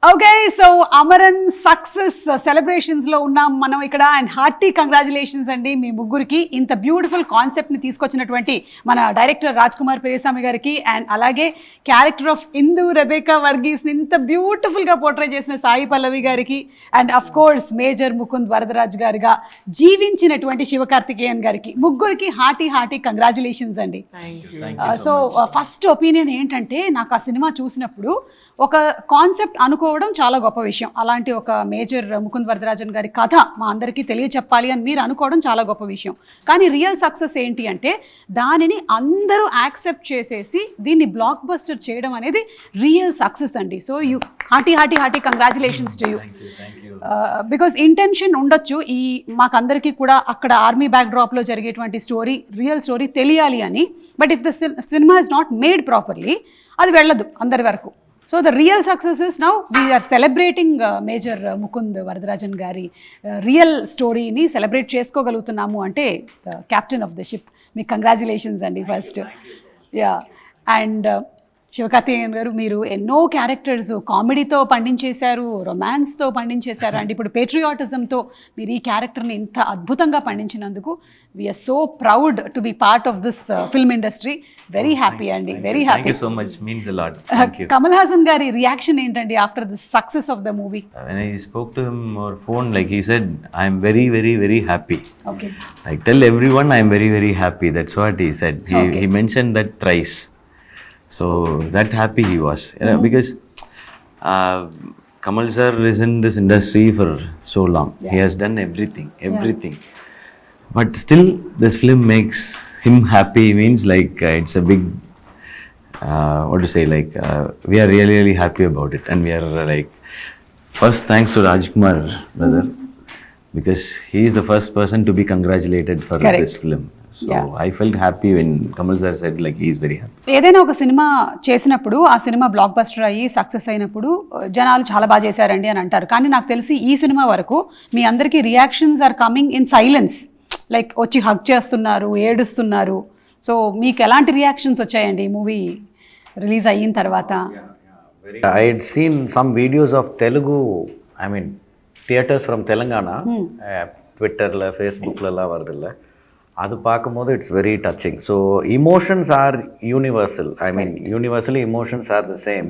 Okay, so Amaran success celebrations లో ఉన్నాం మనం ఇక్కడ. అండ్ హార్టీ కంగ్రాచులేషన్స్ అండి మీ ముగ్గురికి. ఇంత బ్యూటిఫుల్ కాన్సెప్ట్ ని తీసుకొచ్చినటువంటి మన డైరెక్టర్ రాజ్ కుమార్ పెరియస్వామి గారికి, అండ్ అలాగే character of Indu Rebecca Varghese ని ఇంత బ్యూటిఫుల్ గా పోర్ట్రే చేసిన సాయి పల్లవి గారికి, and of course Major Mukund Varadaraj గారిగా జీవించినటువంటి శివకార్తికేయన్ గారికి, ముగ్గురికి హార్టీ కంగ్రాచులేషన్స్ అండి. సో ఫస్ట్ ఒపీనియన్ ఏంటంటే, నాకు ఆ సినిమా చూసినప్పుడు ఒక కాన్సెప్ట్ అనుకోవడం చాలా గొప్ప విషయం. అలాంటి ఒక మేజర్ ముకుంద్ వరదరాజన్ గారి కథ మా అందరికీ తెలియచెప్పాలి అని మీరు అనుకోవడం చాలా గొప్ప విషయం. కానీ రియల్ సక్సెస్ ఏంటి అంటే, దానిని అందరూ యాక్సెప్ట్ చేసేసి దీన్ని బ్లాక్ బస్టర్ చేయడం అనేది రియల్ సక్సెస్ అండి. So you hearty congratulations to you. Because intention ఉండొచ్చు ఈ మాకందరికీ కూడా అక్కడ ఆర్మీ బ్యాక్ డ్రాప్లో జరిగేటువంటి స్టోరీ, రియల్ స్టోరీ తెలియాలి అని. But if the cinema is not made properly అది వెళ్ళదు అందరి వరకు. So the real success is now we're celebrating major Mukund Varadarajan గారి రియల్ స్టోరీని సెలబ్రేట్ చేసుకోగలుగుతున్నాము అంటే క్యాప్టెన్ ఆఫ్ ద షిప్. మీకు కంగ్రాచులేషన్స్ అండి first. Yeah. And Sivakarthikeyan garu, మీరు ఎన్నో క్యారెక్టర్స్ కామెడీతో పండించేశారు, రొమాన్స్తో పండించేశారు, అండ్ ఇప్పుడు పేట్రియాటిజంతో మీరు ఈ క్యారెక్టర్ని ఇంత అద్భుతంగా పండించినందుకు we're so proud to be part of this film industry. Very happy అండి, very happy. So much, means a lot. Kamal Haasan గారి రియాక్షన్ ఏంటండి after the success of the movie? When I spoke to him over phone, like he said, I am very, very, very happy. Okay. I tell everyone I am very, very happy. That's what he said. He mentioned that thrice. So that happy he was, because Kamal sir is in this industry for so long. He has done everything. But still this film makes him happy. Means like it's a big what to say, like we are really, really happy about it. And we are like, first thanks to Rajkumar brother, because he is the first person to be congratulated for this film. So I felt happy when Kamal sir said like he is very happy. ఏదైనా ఒక cinema చేసినప్పుడు ఆ cinema block buster అయ్యి success అయినప్పుడు జనాలు చాలా బాగా చేశారండి అని అంటారు. కానీ నాకు తెలిసి ఈ సినిమా వరకు మీ అందరికీ reactions are coming in silence. Like వచ్చి హగ్ చేస్తున్నారు, ఏడుస్తున్నారు. సో మీకు ఎలాంటి రియాక్షన్స్ వచ్చాయండి ఈ మూవీ రిలీజ్ అయిన తర్వాత? I had seen some videos of Telugu, I mean theaters from Telangana, Twitterla, Facebookla varudilla. அது பார்க்கும்போது it's very touching. So emotions are universal. I mean universally emotions are the same.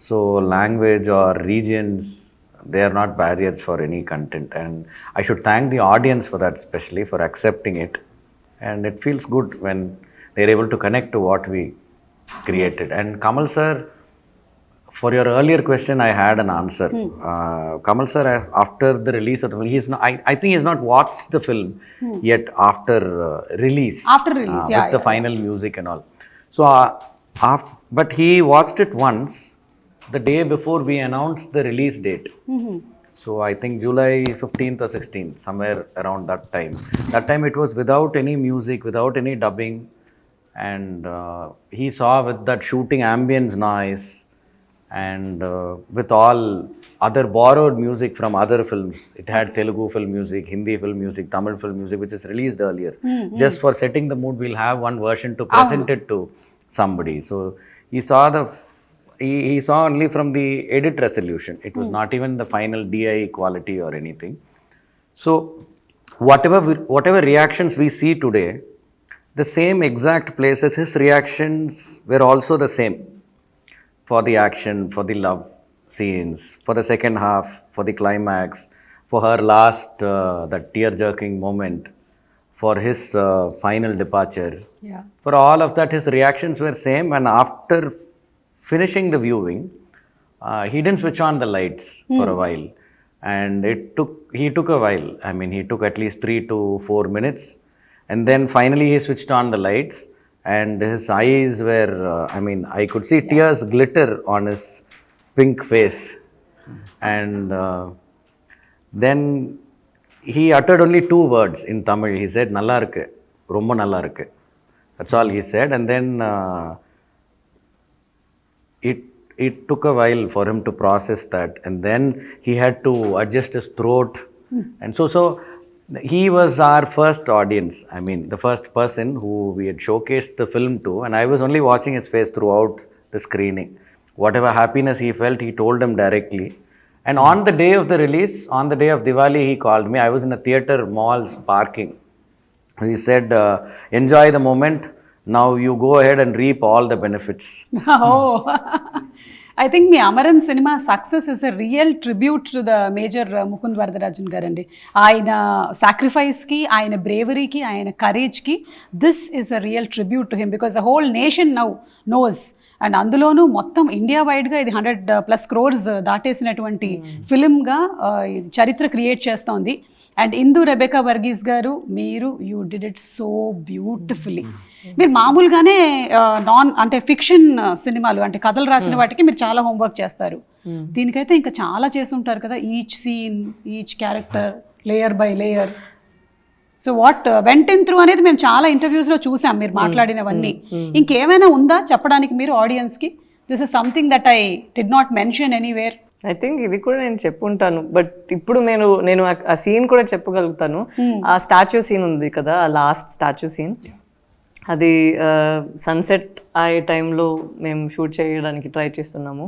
So language or regions, they are not barriers for any content. And I should thank the audience for that, especially for accepting it. And it feels good when they're able to connect to what we created. And Kamal sir, for your earlier question, I had an answer. Kamal sir, after the release of the film, I think he's not watched the film yet after release. After release, with the final music and all. So, but he watched it once the day before we announced the release date. So I think July 15th or 16th, somewhere around that time. That time it was without any music, without any dubbing, and he saw with that shooting ambience noise, and with all other borrowed music from other films. It had Telugu film music, Hindi film music, Tamil film music, which is released earlier. Just for setting the mood, we'll have one version to present it to somebody. So he saw he saw only from the edit resolution. It was not even the final DI quality or anything. So whatever reactions we see today, the same exact places, his reactions were also the same. For the action, for the love scenes, for the second half, for the climax, for her last that tear-jerking moment, for his final departure. For all of that, his reactions were same. And after finishing the viewing, he didn't switch on the lights for a while, and he took a while. I mean, he took at least 3 to 4 minutes, and then finally he switched on the lights. And his eyes were, I mean, I could see tears glitter on his pink face. And then he uttered only 2 words in Tamil. He said, "Nalla irukku, romba nalla irukku." That's all he said. And then it took a while for him to process that. And then he had to adjust his throat. And so he was our first audience. I mean, the first person who we had showcased the film to, and I was only watching his face throughout the screening. whatever happiness he felt, he told them directly. And on the day of the release, on the day of Diwali, he called me. I was in a theatre mall's parking. He said, enjoy the moment. Now you go ahead and reap all the benefits. Oh, I think మీ Amaran cinema success is a real tribute to the Major Mukund Varadarajan గారండి. ఆయన సాక్రిఫైస్కి, ఆయన బ్రేవరీకి, ఆయన కరేజ్కి this is a real tribute to him because the whole nation now knows. And అందులోనూ మొత్తం ఇండియా వైడ్గా ఇది 100+ crores దాటేసినటువంటి ఫిలింగా చరిత్ర క్రియేట్ చేస్తోంది. అండ్ ఇందు రెబెకా వర్గీస్ గారు, మీరు you did it so beautifully. మీరు మామూలుగానే అంటే ఫిక్షన్ సినిమాలు అంటే కథలు రాసిన వాటికి మీరు చాలా హోంవర్క్ చేస్తారు. దీనికైతే ఇంకా చాలా చేసి ఉంటారు కదా, each scene, each character, layer by layer. So what went in through అనేది మేము చాలా ఇంటర్వ్యూస్లో చూసాం మీరు మాట్లాడినవన్నీ. ఇంకేమైనా ఉందా చెప్పడానికి మీరు ఆడియన్స్కి? This is something that I did not mention anywhere. I think ఇది కూడా నేను చెప్పుంటాను, బట్ ఇప్పుడు నేను ఆ సీన్ కూడా చెప్పగలుగుతాను. ఆ స్టాచ్యూ సీన్ ఉంది కదా, ఆ లాస్ట్ స్టాచ్యూ సీన్, అది సన్సెట్ అయ్యే టైంలో మేము షూట్ చేయడానికి ట్రై చేస్తున్నాము.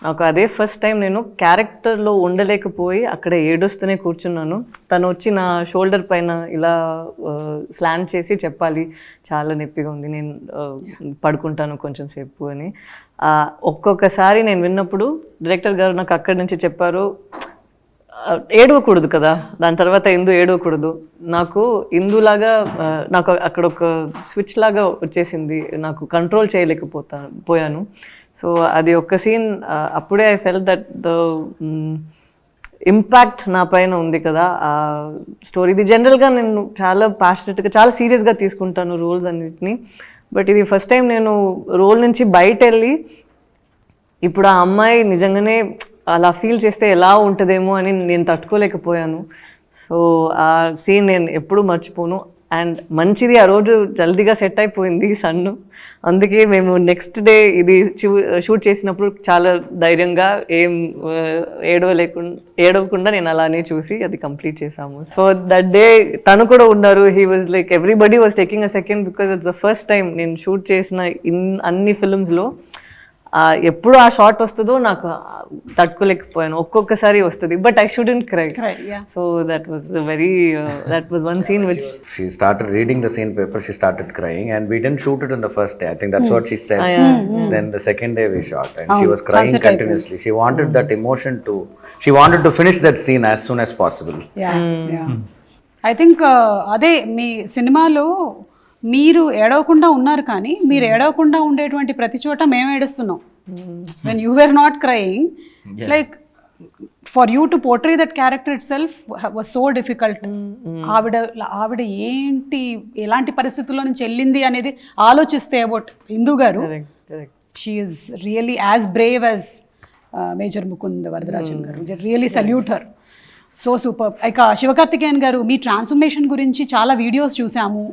నాకు అదే ఫస్ట్ టైం నేను క్యారెక్టర్లో ఉండలేకపోయి అక్కడ ఏడుస్తూనే కూర్చున్నాను. తను వచ్చి నా షోల్డర్ పైన ఇలా స్లాండ్ చేసి చెప్పాలి, చాలా నొప్పిగా ఉంది, నేను పడుకుంటాను కొంచెం సేపు అని. ఒక్కొక్కసారి నేను విన్నప్పుడు డైరెక్టర్ గారు నాకు అక్కడి నుంచి చెప్పారు, ఏడవకూడదు కదా, దాని తర్వాత ఇందు ఏడవకూడదు. నాకు ఇందులాగా నాకు అక్కడ ఒక స్విచ్ లాగా వచ్చేసింది, నాకు కంట్రోల్ చేయలేకపోయాను. సో అది ఒక సీన్, అప్పుడే I full that the impact నా పైన ఉంది కదా ఆ స్టోరీ. ఇది జనరల్గా నేను చాలా ప్యాషనెట్గా, చాలా సీరియస్గా తీసుకుంటాను రోల్స్ అన్నిటిని. బట్ ఇది ఫస్ట్ టైం నేను రోల్ నుంచి బయట వెళ్ళి ఇప్పుడు ఆ అమ్మాయి నిజంగానే అలా ఫీల్ చేస్తే ఎలా ఉంటుందేమో అని నేను తట్టుకోలేకపోయాను. సో ఆ సీన్ నేను ఎప్పుడూ మర్చిపోను. అండ్ మంచిది, ఆ రోజు జల్దీగా సెట్ అయిపోయింది సన్ను. అందుకే మేము నెక్స్ట్ డే ఇది షూట్ చేసినప్పుడు చాలా ధైర్యంగా ఏం ఏడవకుండా నేను అలానే చూసి అది కంప్లీట్ చేసాము. సో దట్ డే తను కూడా ఉన్నారు. He was like everybody was taking a second because it's the first time నేను షూట్ చేసిన అన్ని ఫిల్మ్స్లో ఎప్పుడు ఆ షార్ట్ వస్తుందో నాకు తట్టుకోలేకపోయాను. ఒక్కొక్కసారి వస్తుంది, but I shouldn't cry. So that was one scene which she started reading the scene paper, she started crying, and we didn't shoot it on the first day. I think that's what she said. Then the second day we shot, and she was crying continuously. She wanted that emotion she wanted to finish that scene as soon as possible. I think అదే మీ సినిమాలో మీరు ఏడవకుండా ఉన్నారు, కానీ మీరు ఏడవకుండా ఉండేటువంటి ప్రతి చోట మేము ఏడుస్తున్నాం. When you were not crying, like for you to portray that character itself was so difficult. ఆవిడ ఏంటి, ఎలాంటి పరిస్థితుల్లో నుంచి వెళ్ళింది అనేది ఆలోచిస్తే అబౌట్ ఇందు గారు, she is really as brave as Major Mukund Varadarajan గారు. Really salute her. So super. ఇక శివకార్తికేయన్ గారు, మీ ట్రాన్స్ఫర్మేషన్ గురించి చాలా వీడియోస్ చూసాము.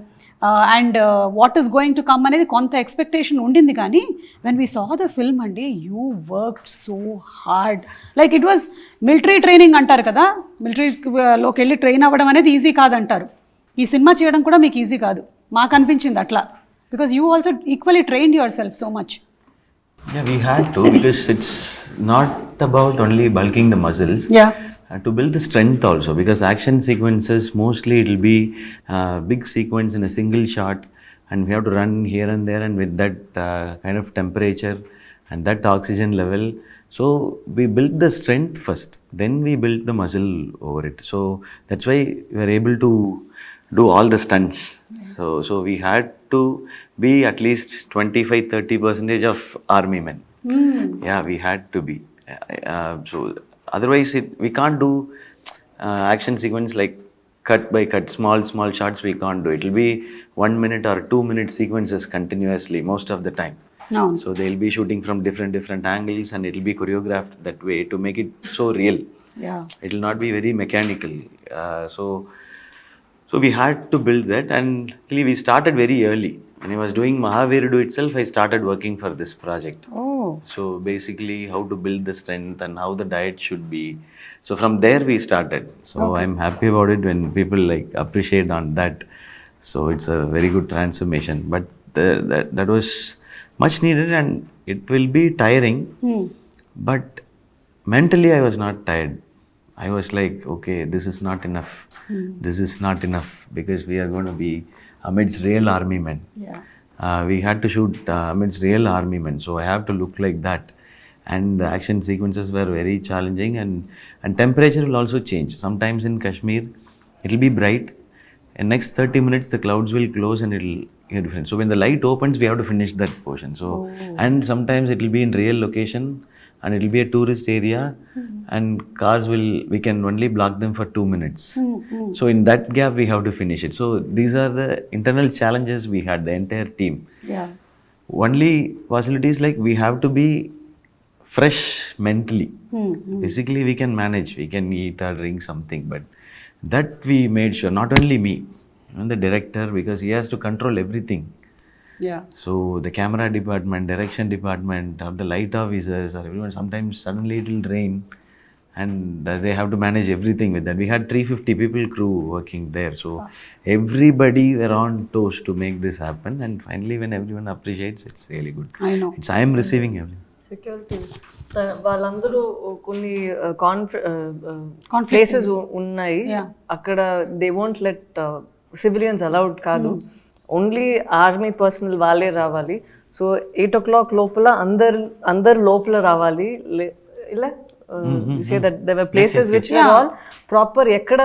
And what is going to come అనేది కొంత ఎక్స్పెక్టేషన్ ఉండింది, కానీ when we saw the film అండి, you worked so hard. Like it was military training అంటారు కదా, మిలిటరీలోకి వెళ్ళి ట్రైన్ అవ్వడం అనేది ఈజీ కాదంటారు. ఈ సినిమా చేయడం కూడా మీకు ఈజీ కాదు, మాకు అనిపించింది అట్లా, because you also equally trained your self so much. Yeah, we had to, because it's not about only bulking the muscles. Yeah. To build the strength also, because action sequences mostly it will be big sequence in a single shot, and we have to run here and there, and with that kind of temperature and that oxygen level. So we built the strength first, then we built the muscle over it. So that's why we were able to do all the stunts. So we had to be at least 25-30% of army men. Yeah, we had to be. So otherwise we can't do action sequence like cut by cut, small shots. We can't do it. Will be 1 minute or 2 minute sequences continuously most of the time. No. So they'll be shooting from different angles, and it will be choreographed that way to make it so real. Yeah, it will not be very mechanical. So we had to build that, and actually we started very early. When I was doing Mahavirudu itself, I started working for this project. Oh. So basically how to build the strength and how the diet should be. So from there we started. So okay. I'm happy about it when people like appreciate on that. So it's a very good transformation. But that was much needed, and it will be tiring. But mentally I was not tired. I was like, okay, this is not enough. This is not enough, because we are going to be amidst real army men. Yeah. We had to shoot amidst real army men, so I have to look like that. And the action sequences were very challenging, and temperature will also change. Sometimes in Kashmir it will be bright, and next 30 minutes the clouds will close and it will get different. So when the light opens, we have to finish that portion. So and sometimes it will be in real location, and it will be a tourist area, and we can only block them for 2 minutes. So in that gap we have to finish it. So these are the internal challenges we had, the entire team. Yeah. Only facilities, like we have to be fresh mentally. Physically we can manage, we can eat or drink something, but that we made sure, not only me, even the director, because he has to control everything. Yeah. So the camera department, direction department, or the light officers, or everyone, sometimes suddenly it will rain, and they have to manage everything with that. We had 350 people crew working there, so everybody were on toes to make this happen, and finally when everyone appreciates, it's really good. I know. I am receiving everything. Security వాళ్ళందరూ కొన్ని Conflict places ఉన్నాయి Yeah. అక్కడ they won't let civilians allowed కాదు, only army personal వాళ్ళే రావాలి. So 8 o'clock లోపల అందరు లోపల రావాలి. ఇలా say that there were places which were all proper. ఎక్కడ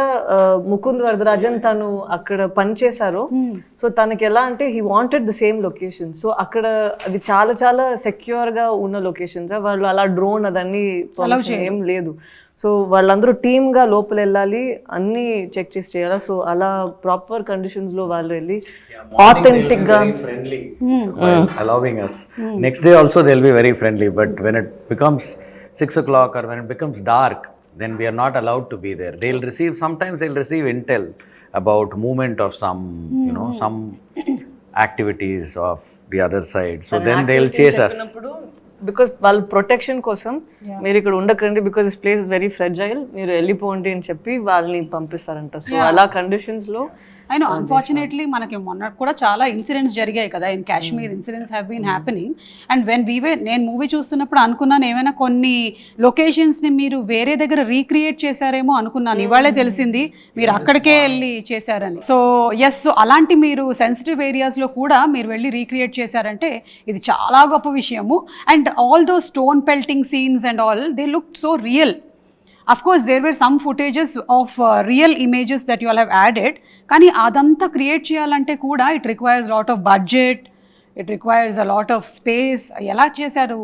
ముకుంద్ వరదరాజన్ తను అక్కడ పని చేశారో, సో తనకి ఎలా అంటే he wanted the same location. So అక్కడ అది చాలా చాలా సెక్యూర్గా ఉన్న లొకేషన్స్. వాళ్ళు అలా డ్రోన్ అదన్నీ ఏం లేదు. సో వాళ్ళందరూ టీమ్గా లోపల వెళ్ళాలి, అన్నీ చెక్ చేసి చేయాలి. సో అలా ప్రాపర్ కండిషన్స్లో వాళ్ళు వెళ్ళి ఆథెంటిక్గా friendly while allowing us. Next day also they'll be very friendly, but when it becomes 6 o'clock or when it becomes dark, then we are not allowed to be there. Sometimes they'll receive intel about movement of some, some activities of the other side. So then they'll chase us. Because వాళ్ళ protection కోసం మీరు ఇక్కడ ఉండకండి, because this place is very fragile, మీరు వెళ్ళిపోండి అని చెప్పి వాళ్ళని పంపిస్తారంట. సో అలా కండిషన్స్లో I know, unfortunately మనకి మొన్న కూడా చాలా ఇన్సిడెంట్స్ జరిగాయి కదా, in Kashmir incidents have been happening. And when నేను మూవీ చూస్తున్నప్పుడు అనుకున్నాను ఏమైనా కొన్ని లొకేషన్స్ని మీరు వేరే దగ్గర రీక్రియేట్ చేశారేమో అనుకున్నాను. ఇవాళే తెలిసింది మీరు అక్కడికే వెళ్ళి చేశారని. సో ఎస్, సో అలాంటి మీరు సెన్సిటివ్ ఏరియాస్లో కూడా మీరు వెళ్ళి రీక్రియేట్ చేశారంటే ఇది చాలా గొప్ప విషయము. And all though stone pelting scenes and all, they look so real. Of course, there were some footages of real images that you all have added. Kani adanta create cheyalante kuda it requires a lot of budget, it requires a lot of space. Ela chesaru?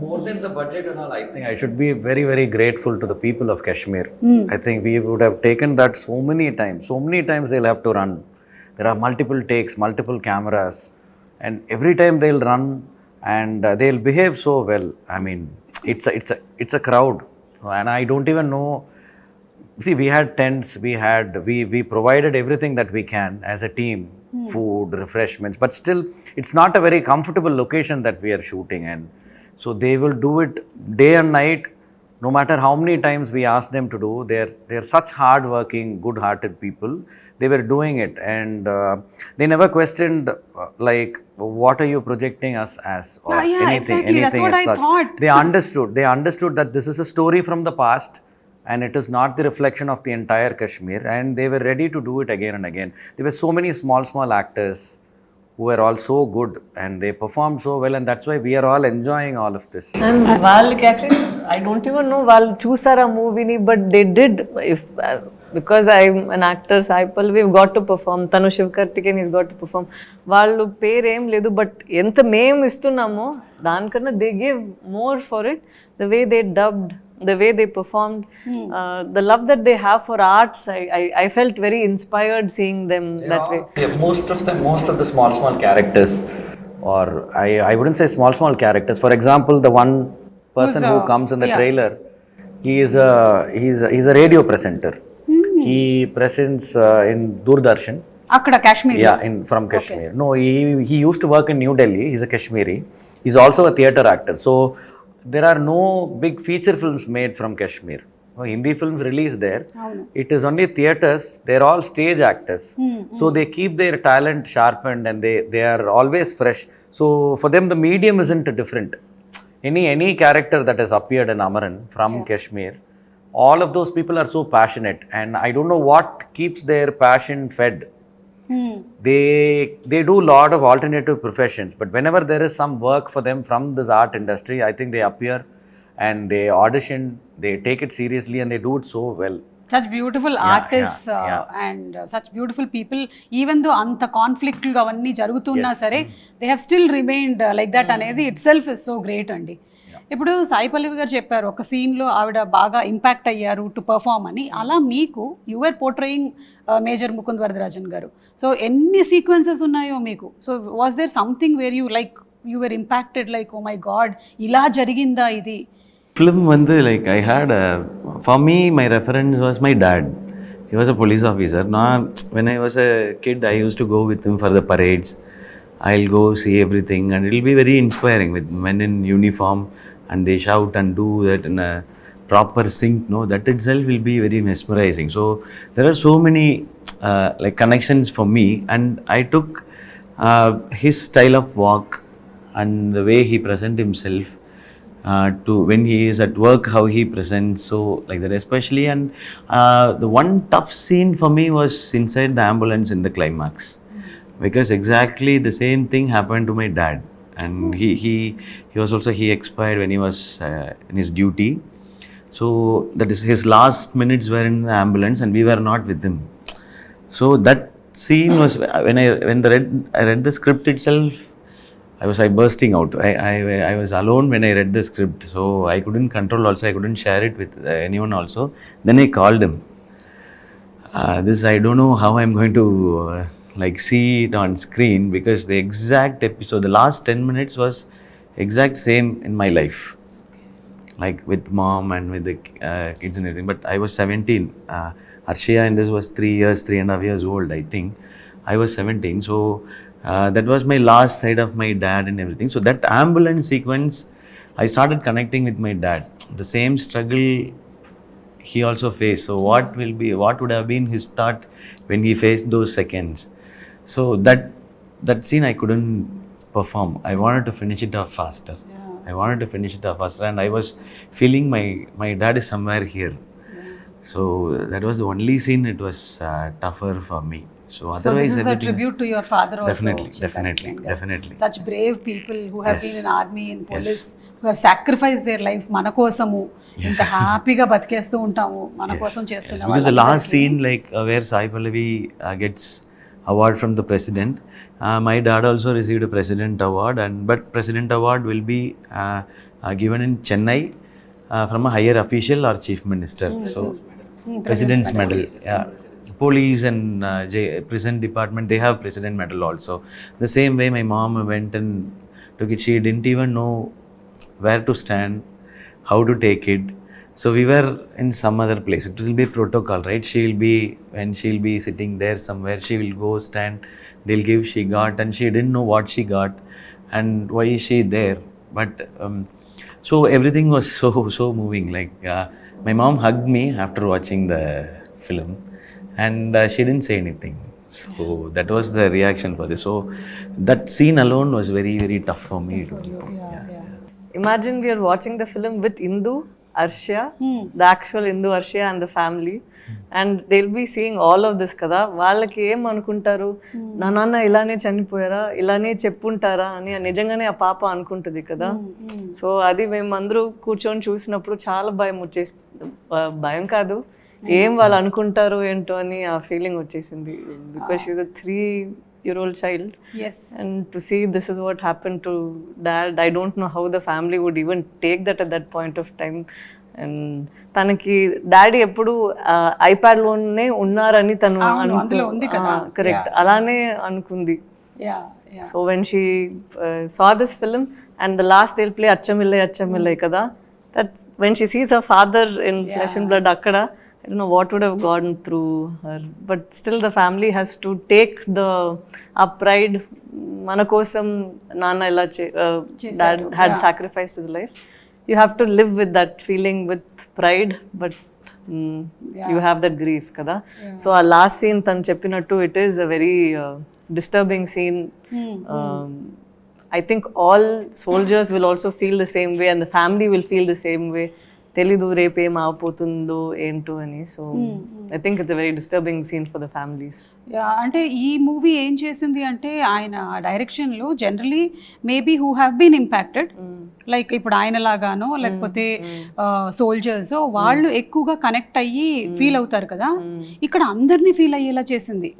More than the budget and all, I think I should be very, very grateful to the people of Kashmir. I think we would have taken that so many times they'll have to run. There are multiple takes, multiple cameras, and every time they'll run and they'll behave so well. I mean, it's a crowd. And I don't even know. See, we had tents, we provided everything that we can as a team, food, refreshments, but still it's not a very comfortable location that we are shooting in. So they will do it day and night, no matter how many times we ask them to do. They're such hard-working, good-hearted people. They were doing it, and they never questioned like, what are you projecting us as, or anything. Exactly. That's what as I such. thought. They understood that this is a story from the past, and it is not the reflection of the entire Kashmir, and they were ready to do it again and again. There were so many small actors who were all so good, and they performed so well, and that's why we are all enjoying all of this. And వాళ్ళకి actually I don't even know వాళ్ళు చూసారా మూవీని, but they did. If because I'm an actor, Sai Pallavi got to perform, తను Siv Karthikeyan is got to perform. వాళ్ళు పేరేం లేదు, but ఎంత మేము ఇస్తున్నామో దానికన్నా they give more for it. The way they dubbed, the way they performed, the love that they have for arts, I felt very inspired seeing them that way. Yeah, most of the small characters, or I wouldn't say small characters. For example, the one person who comes in the trailer, he's a radio presenter. He presents in Doordarshan. Akkada Kashmir. Yeah, from Kashmir. Okay. No, he used to work in New Delhi. He's a Kashmiri. He's also a theatre actor. So there are no big feature films made from Kashmir. No Hindi films released there. It is only theatres. They're all stage actors. So they keep their talent sharpened, and they are always fresh. So for them, the medium isn't different. Any character that has appeared in Amaran from Kashmir, all of those people are so passionate, and I don't know what keeps their passion fed. They do a lot of alternative professions, but whenever there is some work for them from this art industry, I think they appear and they audition, they take it seriously, and they do it so well. Such beautiful artists and such beautiful people, even though anta conflict lu avanni jarugutunna sare, they have still remained like that అనేది itself is so great అండి. ఇప్పుడు సాయి పల్లవి గారు చెప్పారు ఒక సీన్లో ఆవిడ బాగా impact అయ్యారు టు పర్ఫామ్ అని. అలా మీకు your portraying major Mukund Varadarajan garu, so ఎన్ని సీక్వెన్సెస్ ఉన్నాయో మీకు, so was there something where you like you were impacted like oh my god ఇలా జరిగిందా ఇది? Film வந்து like I had for me my reference was my dad. He was a police officer. Now when I was a kid I used to go with him for the parades. I'll go see everything and it'll be very inspiring with men in uniform and they shout and do that in a proper sync. No, that itself will be very mesmerizing. So there are so many like connections for me, and I took his style of walk and the way he present himself to when he is at work, how he presents, so like that especially. And the one tough scene for me was inside the ambulance in the climax, because exactly the same thing happened to my dad, and he was also, he expired when he was in his duty. So that is his last minutes were in the ambulance and we were not with him. So that scene was when I read the script itself, I was bursting out. I was alone when I read the script, so I couldn't control also, I couldn't share it with anyone also. Then I called him. This I don't know how I'm going to like see it on screen, because the exact episode, the last 10 minutes was exact same in my life, like with mom and with the kids and everything. But I was 17. Arshia in this was 3.5 years old, I think. I was 17, so that was my last sight of my dad and everything. So that ambulance sequence, I started connecting with my dad. The same struggle he also faced. So what would have been his thought when he faced those seconds? So that scene I couldn't perform. I wanted to finish it off faster. And I was feeling my dad is somewhere here. So that was the only scene it was tougher for me. So otherwise, this is a tribute to your father also. Definitely. Such brave people who have been in army, in police, who have sacrificed their life మన కోసము. ఇంత హ్యాపీగా బతికేస్తూ ఉంటాము మన కోసం చేస్తున్న because the last scene like where Sai Pallavi gets award from the president, my dad also received a president award, but president award will be given in Chennai from a higher official or chief minister. So president's medal. Police and prison department, they have president medal also. The same way my mom went and took it. She didn't even know where to stand, how to take it. So we were in some other place. It will be protocol, right? When she'll be sitting there somewhere, she will go stand, they'll give she got, and she didn't know what she got and why is she there. But so everything was so moving. Like my mom hugged me after watching the film, and she didn't say anything. So that was the reaction for this. So that scene alone was very, very tough for me to do. Imagine we are watching the film with Indu, Arshia, the actual Indu, Arshia and the family, and they'll be seeing all of this కదా. వాళ్ళకి ఏం అనుకుంటారు, నా నాన్న ఇలానే చనిపోయారా, ఇలానే చెప్పుంటారా అని నిజంగానే ఆ పాప అనుకుంటుంది కదా. సో అది మేము అందరూ కూర్చొని చూసినప్పుడు చాలా భయం వచ్చేసింది. భయం కాదు, ఏం వాళ్ళు అనుకుంటారు ఏంటో అని ఆ ఫీలింగ్ వచ్చేసింది. Because she's a 3-year-old child. Yes. And to see this is what happened to dad, I don't know how the family would even take that at that point of time. And తనకి daddy ఎప్పుడు ఐప్యాడ్లోనే ఉన్నారని తను correct అలానే అనుకుంది. So when she saw this film and the last థey'll play Achamillai కదా, that when she sees her father in flesh and blood అక్కడ, I don't know what would have gone through her, but still the family has to take the pride. Mana kosam nana ila dad had sacrificed his life. You have to live with that feeling with pride, but you have that grief kada. So our last scene tan cheppinattu, it is a very disturbing scene. I think all soldiers will also feel the same way and the family will feel the same way. తెలీదు రేపు ఏం ఆపోతుందో ఏంటో అని. So I think it's a very disturbing scene for the families. అంటే ఈ movie ఏం చేసింది అంటే ఆయన డైరెక్షన్లో generally maybe who have been impacted like ఇప్పుడు ఆయన లాగానో లేకపోతే సోల్జర్స్ వాళ్ళు ఎక్కువగా కనెక్ట్ అయ్యి ఫీల్ అవుతారు కదా, ఇక్కడ అందరినీ ఫీల్ అయ్యేలా చేసింది.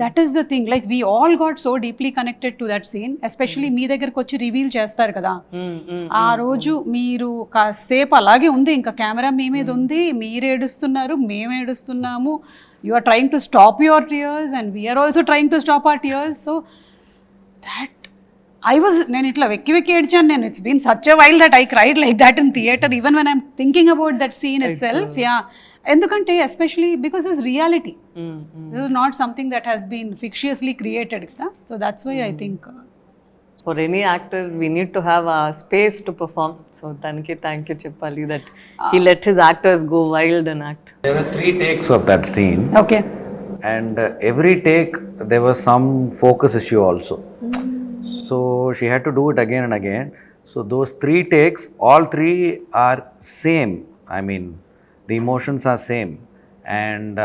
That is the thing, like we all got so deeply connected to that scene. Especially మీ దగ్గరకు వచ్చి రివీల్ చేస్తారు కదా, ఆ రోజు మీరు కాసేపు అలాగే ఉంది, ఇంకా కెమెరా మీ మీద ఉంది, మీరు ఏడుస్తున్నారు, మేము ఏడుస్తున్నాము. You are trying to stop your tears and we are also trying to stop our tears. So that నేను ఇట్లా వెక్కి ఏడ్చాను నేను. It's been such a while that I cried like that in theatre even when I'm thinking about that scene itself. Yeah, ఎందుకంటే especially because it's reality. This is not something that has been fictiously created కదా. So that's why I think for any actor we need to have a space to perform. So thank you చెప్పాలి that he let his actors go wild and act. There were 3 takes of that scene. Okay. And every take there was some focus issue also. So she had to do it again and again. So those 3 takes, all 3 are same. I mean, the emotions are same. And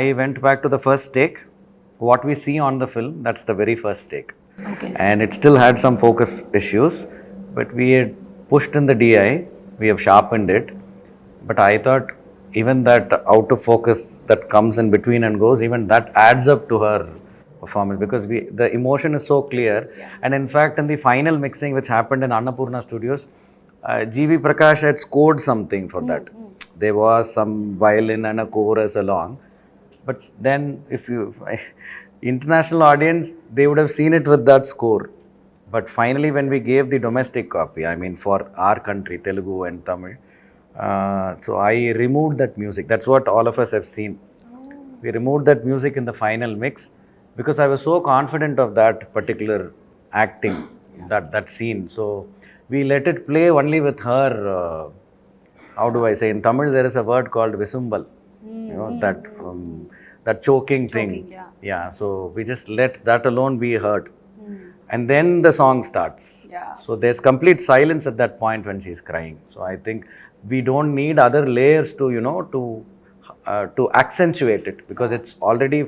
I went back to the first take. What we see on the film, that's the very first take. Okay. And it still had some focus issues, but we had pushed in the DI, we have sharpened it. But I thought even that out of focus that comes in between and goes, even that adds up to her performance, because the emotion is so clear. And in fact, in the final mixing which happened in Annapurna Studios, G.V. Prakash had scored something for that. There was some violin and a chorus along. But then international audience, they would have seen it with that score. But finally, when we gave the domestic copy, I mean for our country, Telugu and Tamil, so I removed that music. That's what all of us have seen. We removed that music in the final mix because I was so confident of that particular acting, that scene. So we let it play only with her. How do I say? In Tamil, there is a word called visumbal. You know, that choking thing. Yeah. So we just let that alone be heard. And then the song starts. Yeah. So there's complete silence at that point when she's crying. So I think we don't need other layers to, to accentuate it, because it's already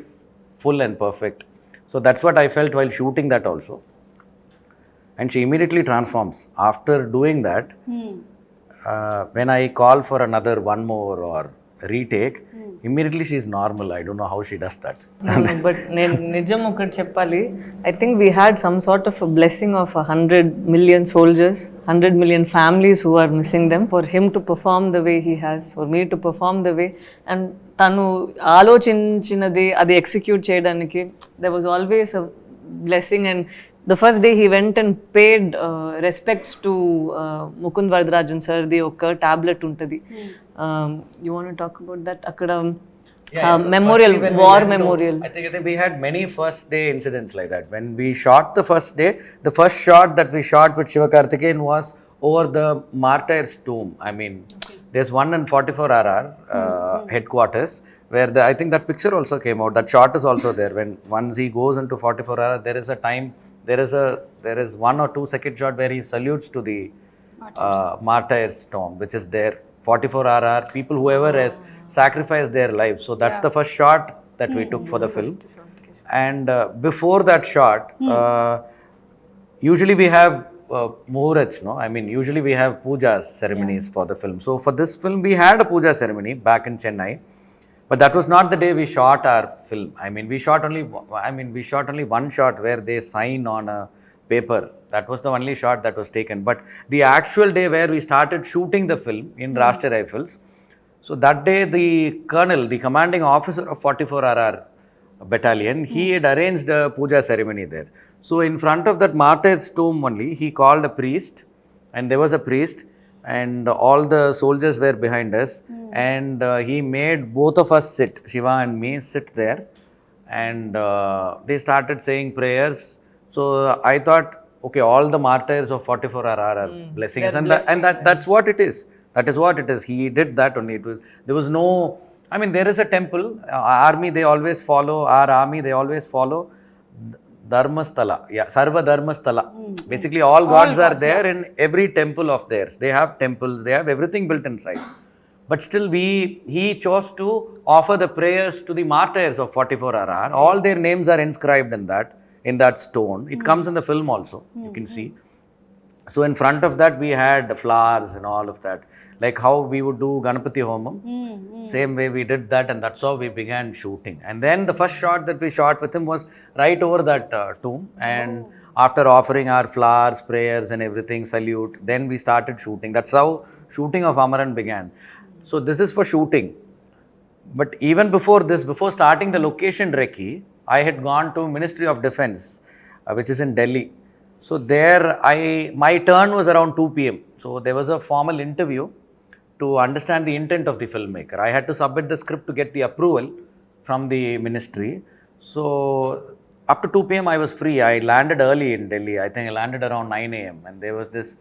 full and perfect. So that's what I felt while shooting that also. And she immediately transforms. After doing that, when I call for another one more or retake, immediately she's normal. I don't know how she does that. But nijam okati cheppali, I think we had some sort of a blessing of 100 million soldiers, 100 million families who are missing them, for him to perform the way he has, for me to perform the way. And tanu ఆలోచించినది అది execute చేయడానికి there was always a blessing. And the first day he went and paid respects to Mukund Varadarajan sir. The oka tablet untadi. You want to talk about that? Akkada memorial, war memorial. I think we had many first day incidents like that. When we shot the first day, the first shot that we shot with Sivakarthikeyan was over the martyrs' tomb. I mean, there's one in 44RR headquarters where I think that picture also came out. That shot is also there. When once he goes into 44RR, there is a time, there is 1 or 2 second shot where he salutes to the martyrs' tomb, which is there. 44RR, people whoever has sacrificed their lives. So that's the first shot that we took for the film. And before that shot, usually we have muhurats, no? I mean, usually we have puja ceremonies for the film. So for this film, we had a puja ceremony back in Chennai, but that was not the day we shot our film. I mean, we shot only one shot where they sign on a paper. That was the only shot that was taken. But the actual day where we started shooting the film in Rashtriya Rifles, so that day the colonel, the commanding officer of 44RR battalion, he had arranged a puja ceremony there. So in front of that martyr's tomb only, he called a priest, and there was a priest, and all the soldiers were behind us, and he made both of us sit, Shiva and me, sit there, and they started saying prayers. So I thought, okay, all the martyrs of 44RR are blessing us, and that's what it is. That is what it is. He did that only. There was no, I mean, there is a temple, army they always follow, our army they always follow. Dharmasthala, yeah, Sarva Dharmasthala. Basically, all gods are there in every temple of theirs. They have temples, they have everything built inside. But still, he chose to offer the prayers to the martyrs of 44 RR. All their names are inscribed in that stone. It comes in the film also, you can see. So in front of that, we had flowers and all of that. Like how we would do Ganapati Homam. Same way we did that, and that's how we began shooting. And then the first shot that we shot with him was right over that tomb. And after offering our flowers, prayers and everything, salute, then we started shooting. That's how shooting of Amaran began. So this is for shooting. But even before this, before starting the location recce, I had gone to Ministry of Defence, which is in Delhi. So there my turn was around 2 p.m. So there was a formal interview to understand the intent of the filmmaker. I had to submit the script to get the approval from the ministry. So up to 2 p.m. I was free. I landed early in Delhi. I think I landed around 9 a.m. And there was this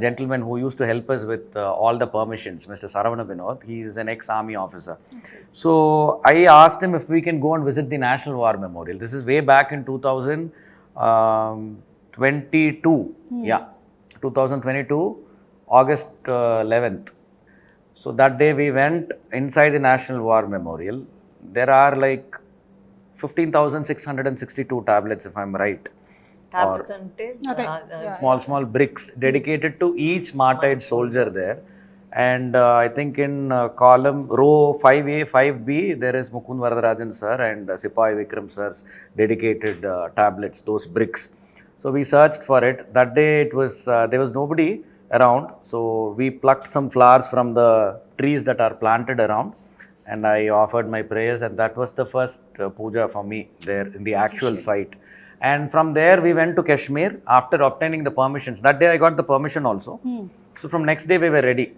gentleman who used to help us with all the permissions, Mr. Saravana Vinod. He is an ex-army officer. Okay. So I asked him if we can go and visit the National War Memorial. This is way back in 2022. Yeah, 2022, August 11th. So that day we went inside the National War Memorial. There are like 15,662 tablets, if I'm right. Tablets ante small bricks dedicated to each martyred soldier there. And I think in column row 5A, 5B, there is Mukund Varadarajan sir and Sipai Vikram sir's dedicated tablets, those bricks. So we searched for it. That day it was there was nobody around, so we plucked some flowers from the trees that are planted around, and I offered my prayers, and that was the first puja for me there in the actual site. And from there we went to Kashmir after obtaining the permissions. That day I got the permission also. So from next day we were ready.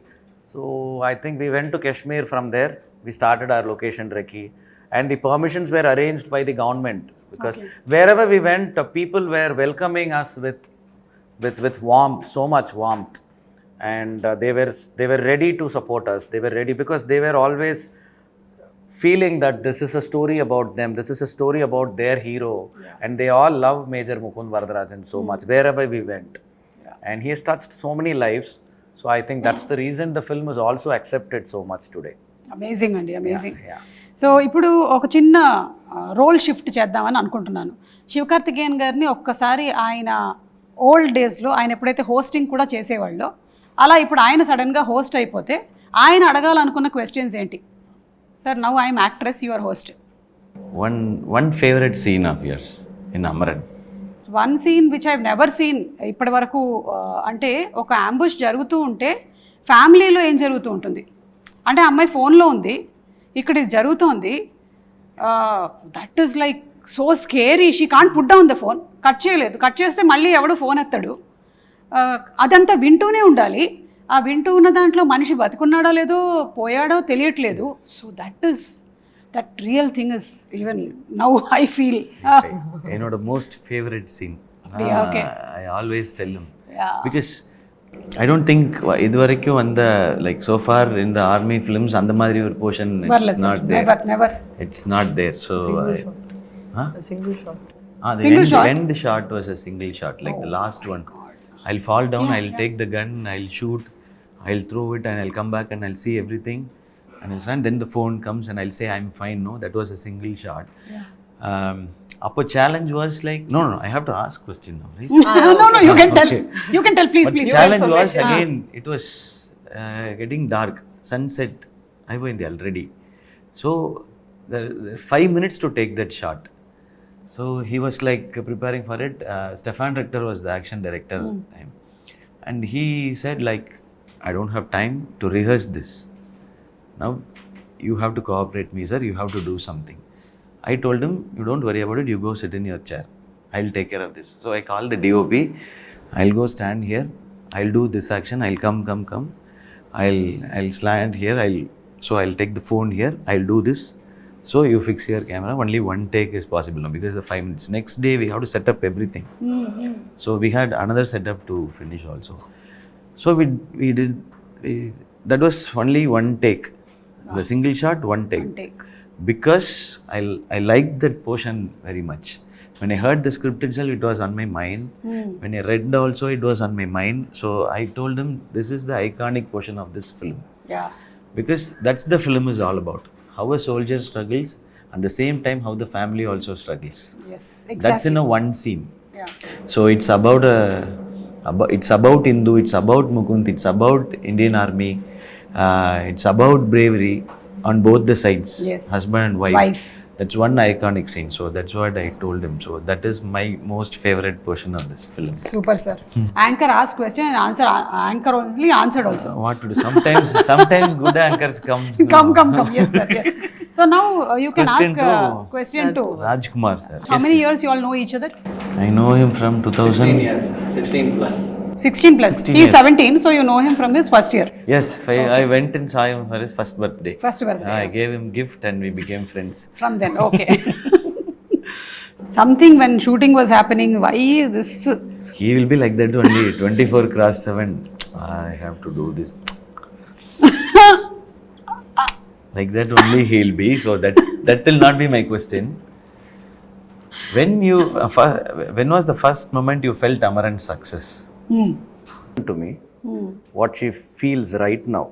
So I think we went to Kashmir. From there we started our location recce, and the permissions were arranged by the government, because wherever we went, people were welcoming us with warmth, so much warmth, and they were ready to support us. They were ready because they were always feeling that this is a story about them, this is a story about their hero, and they all love Major Mukund Varadarajan so much wherever we went. And he has touched so many lives. So I think that's the reason the film is also accepted so much today. Amazing అండి, amazing. So ఇప్పుడు ఒక చిన్న role shift చేద్దామని అనుకుంటున్నాను. శివకార్తికేయన్ గారిని ఒక్కసారి ఆయన old డేస్లో ఆయన ఎప్పుడైతే హోస్టింగ్ కూడా చేసేవాళ్ళో, అలా ఇప్పుడు ఆయన సడన్గా హోస్ట్ అయిపోతే ఆయన అడగాలనుకున్న క్వశ్చన్స్ ఏంటి? Sir, now I'm actress, your host. One favorite scene of yours in Amaran. One scene which I've never seen ఇప్పటి వరకు. అంటే ఒక అంబుష్ జరుగుతూ ఉంటే ఫ్యామిలీలో ఏం జరుగుతూ ఉంటుంది అంటే, అమ్మాయి ఫోన్లో ఉంది, ఇక్కడ ఇది జరుగుతోంది, that is like so scary. She can't put down the phone. Cut చేయలేదు, కట్ చేస్తే మళ్ళీ ఎవడు ఫోన్ ఎత్తాడు. అదంతా వింటూనే ఉండాలి. ఆ వింటూ ఉన్న దాంట్లో మనిషి బతుకున్నాడో లేదో పోయాడో తెలియట్లేదు. So that real thing is, even now I feel You know, the most favorite scene. Okay. I always tell him. Because I don't think iduvaraiku and like so far in the army films and the madri or portion it's not there. Never. It's not there. So a single shot. The end shot was a single shot, like the last one. I'll fall down, I'll take the gun, I'll shoot, I'll throw it, and I'll come back and I'll see everything. And then the phone comes and I'll say I'm fine. No, that was a single shot. Upper challenge was like, no, I have to ask question now, right? No, you can tell. You can tell, please. The challenge was again, it was getting dark, sunset. I went already. So the 5 minutes to take that shot. So he was like preparing for it. Stefan Rector was the action director at the time. And he said like, I don't have time to rehearse this. Now you have to cooperate me, sir. You have to do something. I told him, you don't worry about it. You go sit in your chair. I'll take care of this. So I called the DOP. I'll go stand here. I'll do this action. I'll come. I'll stand here. I'll take the phone here. I'll do this. So you fix your camera. Only one take is possible now because the 5 minutes. Next day we have to set up everything. So we had another setup to finish also. So we did. That was only one take. The single shot, one take. Because I liked that portion very much. When I heard the script itself, it was on my mind. When I read also, it was on my mind. So I told him, this is the iconic portion of this film. Yeah. Because that's the film is all about. How a soldier struggles, at the same time how the family also struggles. Yes, exactly. That's in a one scene. Yeah. So it's about it's about Hindu, it's about Mukund, it's about Indian Army, it's about bravery on both the sides, Yes. husband and wife. That's one iconic scene. So that's what I told him. So that is my most favorite portion of this film. Super, sir. Anchor asked question and anchor only answered also. What to do? Sometimes good anchors come. Come. Yes, sir. Yes. So now you can Question ask two. question two. Rajkumar sir. How many years you all know each other? I know him from 2000. 16 years, 16 plus. 16 plus. 16 He is years. 17, so you know him from his first year. Yes, I went and saw him for his first birthday. First birthday. I gave him gift and we became friends. From then, okay. Something when shooting was happening, why this? He will be like that only. 24/7. I have to do this. Like that only he'll be. So that will not be my question. When was the first moment you felt Amaran's success? To me, what she feels right now.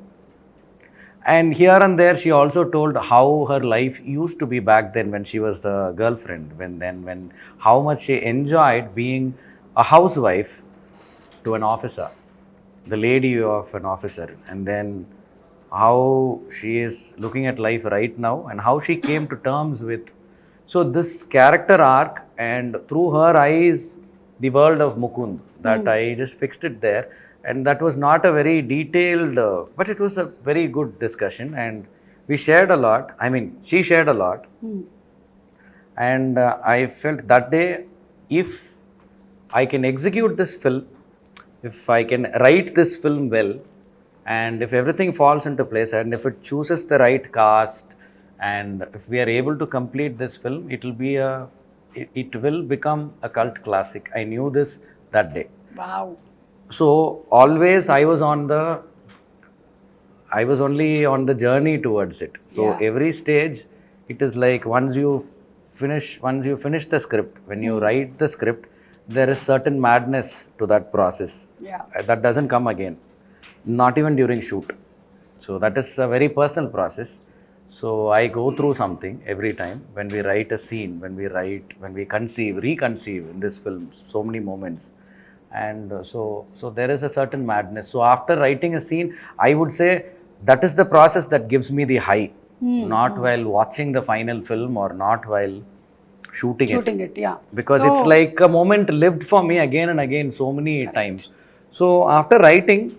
And here and there, she also told how her life used to be back then when she was a girlfriend, when how much she enjoyed being a housewife to an officer, the lady of an officer, and then how she is looking at life right now and how she came to terms with. So this character arc, and through her eyes, the world of Mukund, that I just fixed it there. And that was not a very detailed, but it was a very good discussion, and we shared a lot. I mean, she shared a lot. And I felt that day, if I can execute this film, if I can write this film well, and if everything falls into place, and if it chooses the right cast, and if we are able to complete this film, it will become a cult classic. I knew this that day. Wow. So always I was only on the journey towards it. So every stage, it is like once you finish the script, when you write the script, there is certain madness to that process. Yeah. That doesn't come again, not even during shoot. So that is a very personal process. So I go through something every time when we write a scene, when we reconceive in this film, so many moments. And so there is a certain madness. So after writing a scene, I would say that is the process that gives me the high, not while watching the final film or not while shooting it. Yeah. Because it's like a moment lived for me again and again so many times. So after writing,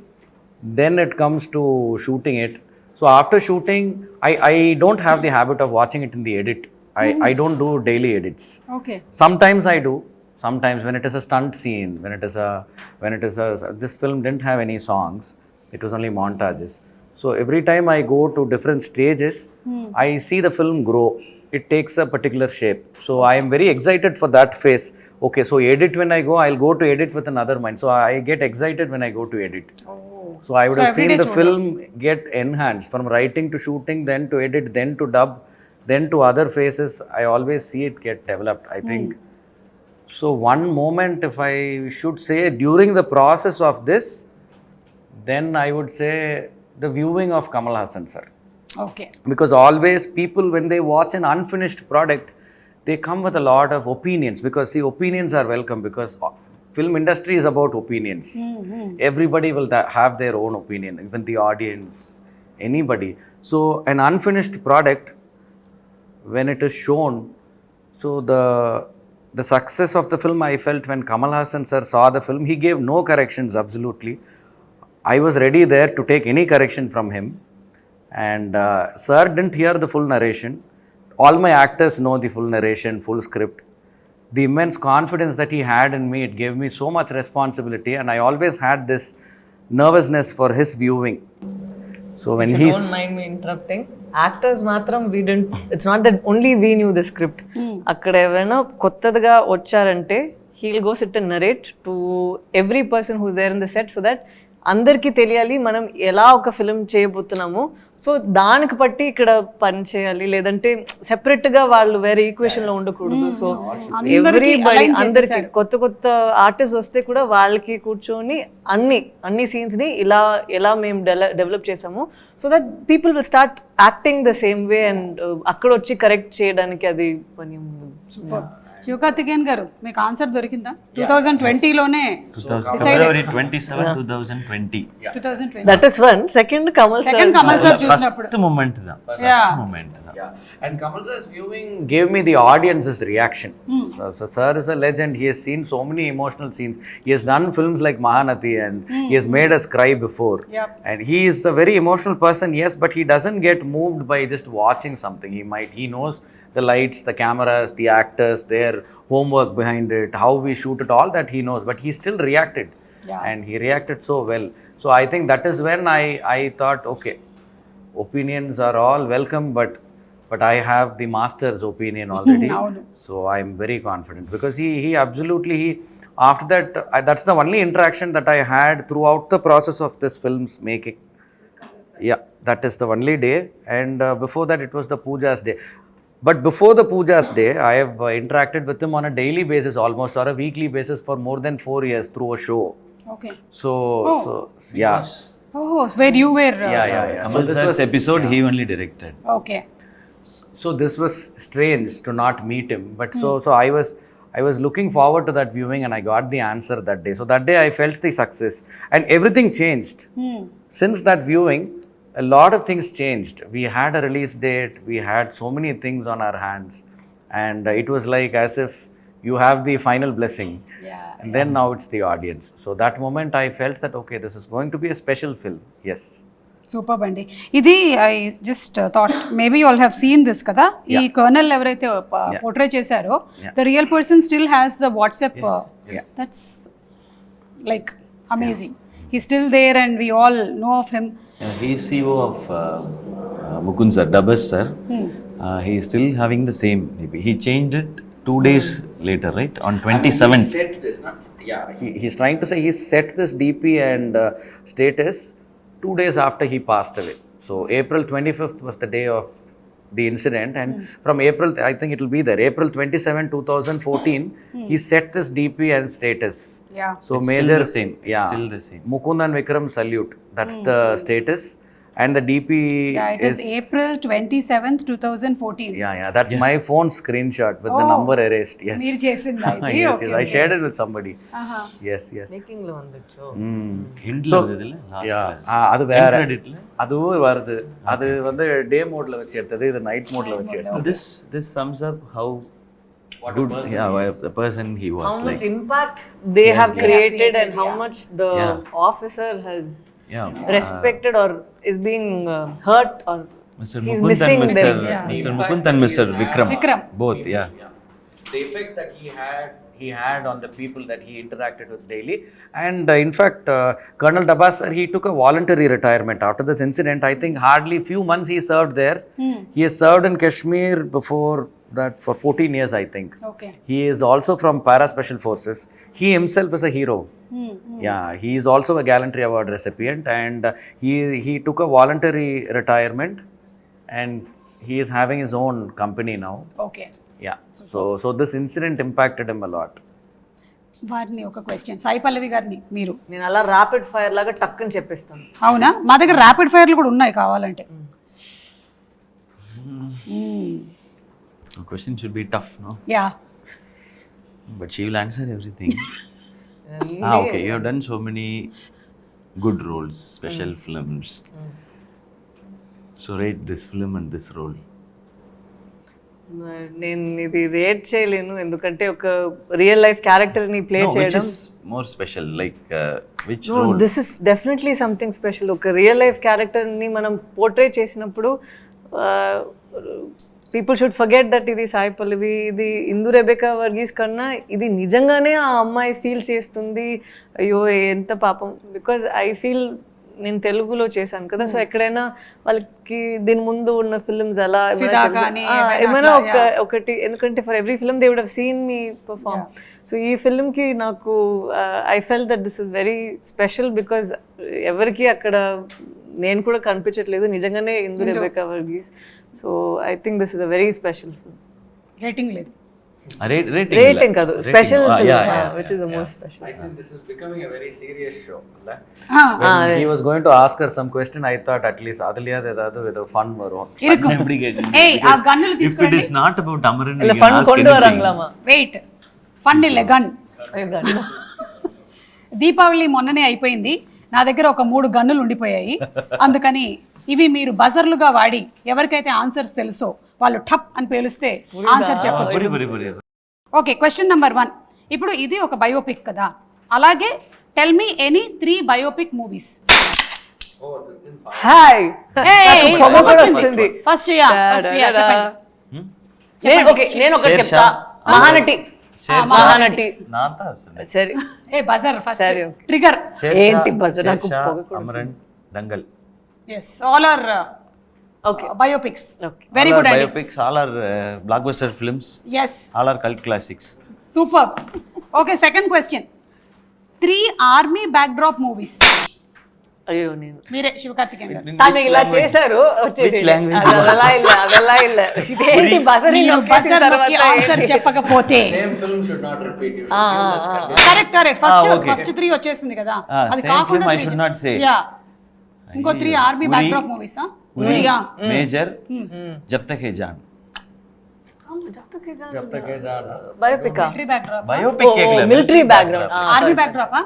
then it comes to shooting it. So after shooting, I don't have the habit of watching it in the edit. I don't do daily edits. Okay. Sometimes I do. Sometimes when it is a stunt scene, this film didn't have any songs. It was only montages. So every time I go to different stages, I see the film grow. It takes a particular shape. So I am very excited for that phase. Okay, so edit when I go, I'll go to edit with another mind. So I get excited when I go to edit. So I would have seen the film get enhanced from writing to shooting, then to edit, then to dub, then to other phases. I always see it get developed, I think. So one moment, if I should say, during the process of this, then I would say the viewing of Kamal Haasan sir. Okay. Because always people, when they watch an unfinished product, they come with a lot of opinions, because the opinions are welcome, because film industry is about opinions. Everybody will have their own opinion, even the audience, anybody. So an unfinished product, when it is shown, so the success of the film, I felt when Kamal Haasan sir saw the film, he gave no corrections, absolutely. I was ready there to take any correction from him. And sir didn't hear the full narration. All my actors know the full narration, full script. The immense confidence that he had in me, it gave me so much responsibility, and I always had this nervousness for his viewing. So when If you don't mind me interrupting, actors matram we didn't, it's not that only we knew the script. Akkada evana kottadaga vacharante, he'll go sit and narrate to every person who's there in the set, so that అందరికీ తెలియాలి మనం ఎలా ఒక film చేయబోతున్నాము. So దానికి బట్టి ఇక్కడ పని చేయాలి, లేదంటే సెపరేట్గా వాళ్ళు వేరే ఈక్వేషన్లో ఉండకూడదు. సో ఎవ్రీబడి అందరికి కొత్త కొత్త ఆర్టిస్ట్ వస్తే కూడా వాళ్ళకి కూర్చొని అన్ని సీన్స్ని ఎలా మేము డెవలప్ చేసాము, so that people will start acting the same way and అక్కడ వచ్చి కరెక్ట్ చేయడానికి అది పని ఉంది. శివకార్తికేయన్ గారు మీకు ఆన్సర్ దొరికిందా? 2020లోనే February 27, 2020. That is one. Second Kamal sir చూసినప్పుడు First moment da. First moment da. Yeah. And Kamal sir's viewing gave me the audience's reaction. So sir is a legend. He has seen so many emotional scenes. He has done films like Mahanati and he has made us cry before. Yep. And he is a very emotional person, yes, but he doesn't get moved by just watching something. He knows the lights, the cameras, the actors, their homework behind it, how we shoot it, all that he knows, but he still reacted. And he reacted so well. So I think that is when I thought, okay, opinions are all welcome, but I have the master's opinion already. So I'm very confident because he absolutely, after that, that's the only interaction that I had throughout the process of this film's making. Yeah, that is the only day. And before that, it was the Puja's day. But before the Puja's day, I have interacted with him on a daily basis almost, or a weekly basis for more than 4 years through a show. Okay. So yeah. Oh, where you were Yeah. Kamal sir's episode he only directed. Okay. So this was strange to not meet him, but so I was looking forward to that viewing and I got the answer that day. So that day I felt the success and everything changed. Since that viewing, a lot of things changed. We had a release date, we had so many things on our hands, and it was like as if you have the final blessing. And then now it's the audience. So that moment I felt that okay, this is going to be a special film. Yes. Super అండి. ఇది I just thought maybe you all have seen this కదా, ఈ colonel ఎవరైతే portray చేశారో the real person still has the WhatsApp, that's like amazing. He still there and we all know of him. He is CEO of Mukund sir, Dabas sir. He is still having the same. He changed it 2 days later, right? On 27th. He set this, he's trying to say he set this DP and status 2 days after he passed away. So April 25th was the day of the incident, and from April, I think it will be there, April 27, 2014, he set this DP and status. Yeah. So It's major, still the same. It's still the same. Mukund and Vikram salute. That's the status. And the DP It is April 27th, 2014. Yeah. That's my phone screenshot with the number erased. Yes. మీరు చేసిందా ఇది? Yes. I shared it with somebody. Yes. Making lo vandichu. Hint la vadilla last. அது வேற. Credit la. அதுவும் வருது. அது வந்து டே மோட்ல வச்சு எடுத்தது, இது நைட் மோட்ல வச்சு எடுத்தது. This sums up how good the person he was. How much like impact they have created and how much the officer has respected or is being hurt or Mr. he's Mukund missing and them. Mr. Mukund and Mr. Vikram. Both, yeah. The effect that he had on the people that he interacted with daily. And in fact, Colonel Dabas sir, he took a voluntary retirement after this incident. I think hardly few months he served there. He has served in Kashmir before that for 14 years, I think. Okay. He is also from Para Special Forces. He himself is a hero. Yeah, he is also a Gallantry Award recipient, and he took a voluntary retirement, and he is having his own company now. Okay. Yeah. So this incident impacted him a lot. వారిని ఒక question, Sai Pallavi గారిని మీరు. నేను అలా rapid fire లాగా టక్కని చెప్పేస్తాను. అవునా? మా దగ్గర ర్యాపిడ్ ఫైర్లు కూడా ఉన్నాయి కావాలంటే. The question should be tough, no? Yeah. But she will answer everything. Okay. You have done so many good roles, special films. So rate this film and this role. నేను ఇది రేట్ చేయలేను, ఎందుకంటే ఒక real life క్యారెక్టర్ని play చేయడం. Which is more special? Like which role? This is definitely something special. ఒక real life క్యారెక్టర్ని మనం పోర్ట్రే చేసినప్పుడు పీపుల్ షుడ్ ఫర్గెట్ దట్ ఇది సాయి పల్లవి, ఇది ఇందు రెబెకా వర్గీస్ కన్నా ఇది నిజంగానే ఆ అమ్మాయి ఫీల్ చేస్తుంది, అయ్యో ఎంత పాపం. బికాజ్ ఐ ఫీల్ నేను తెలుగులో చేశాను కదా, సో ఎక్కడైనా వాళ్ళకి దీని ముందు ఉన్న ఫిల్మ్స్ ఎలా ఏమైనా ఒకటి, ఎందుకంటే for every film they would have seen me perform. So ఈ ఫిల్మ్కి నాకు I full that this is very special because ఎవరికి అక్కడ నేను కూడా కనిపించట్లేదు, నిజంగానే Indu Rebecca Varghese. So I think this is a very special film. Rating లేదు, rating kadu special film, which is the most special. I think this is becoming a very serious show. When he was going to ask her some question, I thought at least adaliyad edadu with a fun varum. Hey, aa gannulu If teeskondi. it is not about Amaran, illa you fun can ask kondu anything. varanglama. Wait, fun ille gun. Deepavali మొన్ననే అయిపోయింది, నా దగ్గర ఒక 3 గన్నులు ఉండిపోయాయి. అందుకని ఇవి మీరు బజర్లుగా వాడి ఎవరికైతే ఆన్సర్స్ తెలుసో వాళ్ళు ఠప్ అని పేలుస్తే ఆన్సర్ చెప్పొచ్చు. Okay, question number 1. ఇప్పుడు ఇది ఒక బయోపిక్ కదా, అలాగే tell me any 3 biopic movies. Hi first చెప్పండి. నేను ఒకటి చెప్తా, మహానటి. సరే, ఏ బజర్ ఫస్ట్ ట్రిగర్ ఏంటి బజర్? నాకు Amaran, Dangal. yes, all are biopics. Very good idea. Biopics, all are blockbuster films. Yes, All are cult classics. superb. Okay, second question. 3 army backdrop movies. అయ్యో, నేను మీరే శివకార్తికేయన్ గారు. తను ఇలా చేశారు, Which language? అదలా ఇలా ఇదేంటి బజర్? మీరు బజర్ నొక్కి ఆన్సర్ చెప్పకపోతే Same film should not repeat. You correct first 3 వచ్చేసింది కదా, అది same కాకుండా film I should not say. Yeah, ఇంకో 3 ఆర్మీ బ్యాక్డ్రాప్ మూవీస్. ఉరియా, మేజర్, జబ్ తక్ హే జాన్. जब तक है जाना. Biopic, military backdrop. Biopic military background, army backdrop.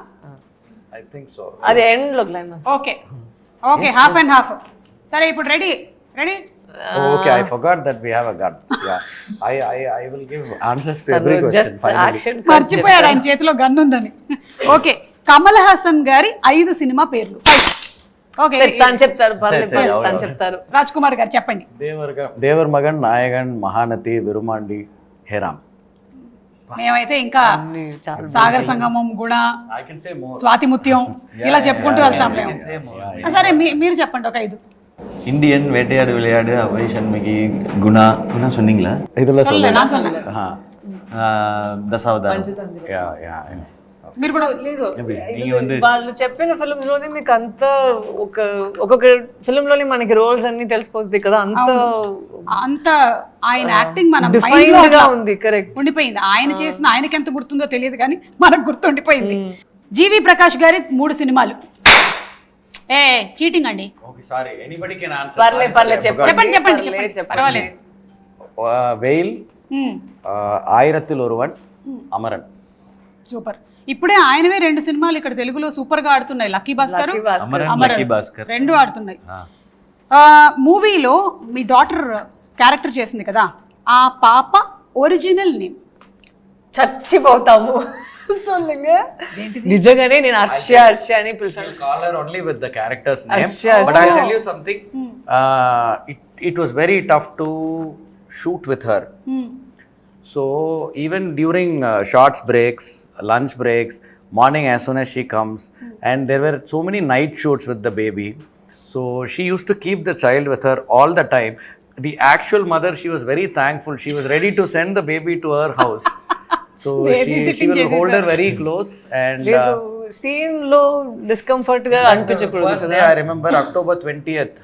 I think so. అది end లో climax. Okay half and half. సరే, ఇప్పుడు ready. Okay, I forgot that we have a gun. Yeah, I will give answers to every question. Just Finally. Action మర్చిపోయాడు ఆయన చేతిలో gun ఉందని. Okay, Kamal Haasan గారి 5 cinema పేర్లు. ఓకే, తను చెప్తారు, పర్లేదు తను చెప్తారు. రాజ్ కుమార్ గారు చెప్పండి. దేవర్ మగన్, నాయగన్, మహానతి, విరుమాండి, హేరామ్. మేమైతే ఇంకా సాగర్ సంగమం, గుణ, I can say more. Swathi Muthyam ఇలా చెప్పుకుంటూ వెళ్తాం మేము. సరే, మీరు చెప్పండి ఒక 5. இந்தியன், வேட்டையாடு விளையாடு, அவை சண்முகி, குணா சொன்னீங்களா? இதுல சொல்லல, நான் சொன்னேன். దశావతారం. మీరు కూడా లేదు, நீங்க வந்து వాళ్ళు చెప్పిన ఫిల్మ్స్ లోనే మీకు అంత ఒక్కొక్క ఫిల్మ్ లోనే మనకి రోల్స్ అన్ని తెలిసిపోతుంది కదా, అంత ఆయన యాక్టింగ్ మన డిఫైన్డ్ గా ఉంది. కరెక్ట్, ఉండిపోయింది. ఆయన చేసిన ఆయనకి ఎంత గుర్తుందో తెలియదు కానీ మనకు గుర్తుండిపోయింది. జీవి ప్రకాష్ గారి 3 సినిమాలు. చీటింగ్ అండి. Okay, sorry. Anybody can answer. పర్లేదు చెప్పండి, పర్వాలేదు. వెయిల్, ఆయిరత్తిల్ ఒరువన్, అమరన్. సూపర్. ఇప్పుడే ఆయనవే 2 సినిమాలు ఇక్కడ తెలుగులో సూపర్ గా ఆడుతున్నాయి. లక్కీ భాస్కర్, లక్కీ భాస్కర్ 2 ఆడుతున్నాయి. మూవీలో మీ డాటర్ క్యారెక్టర్ చేసింది కదా, ఆ పాప ఒరిజినల్ నేమ్ చచ్చిపోతాము. నిజంగానే నేను హర్ష అని పిలిచాను. Call her only with the character's name. But I'll tell you something. It was very tough to shoot with her. So even during shots breaks, lunch breaks, morning as soon as she comes, and there were so many night shoots with the baby. So she used to keep the child with her all the time. The actual mother, she was very thankful. She was ready to send the baby to her house. So she will hold her very close. And scene లో discomfort గా అనిపించకూడదు. First day I remember October 20th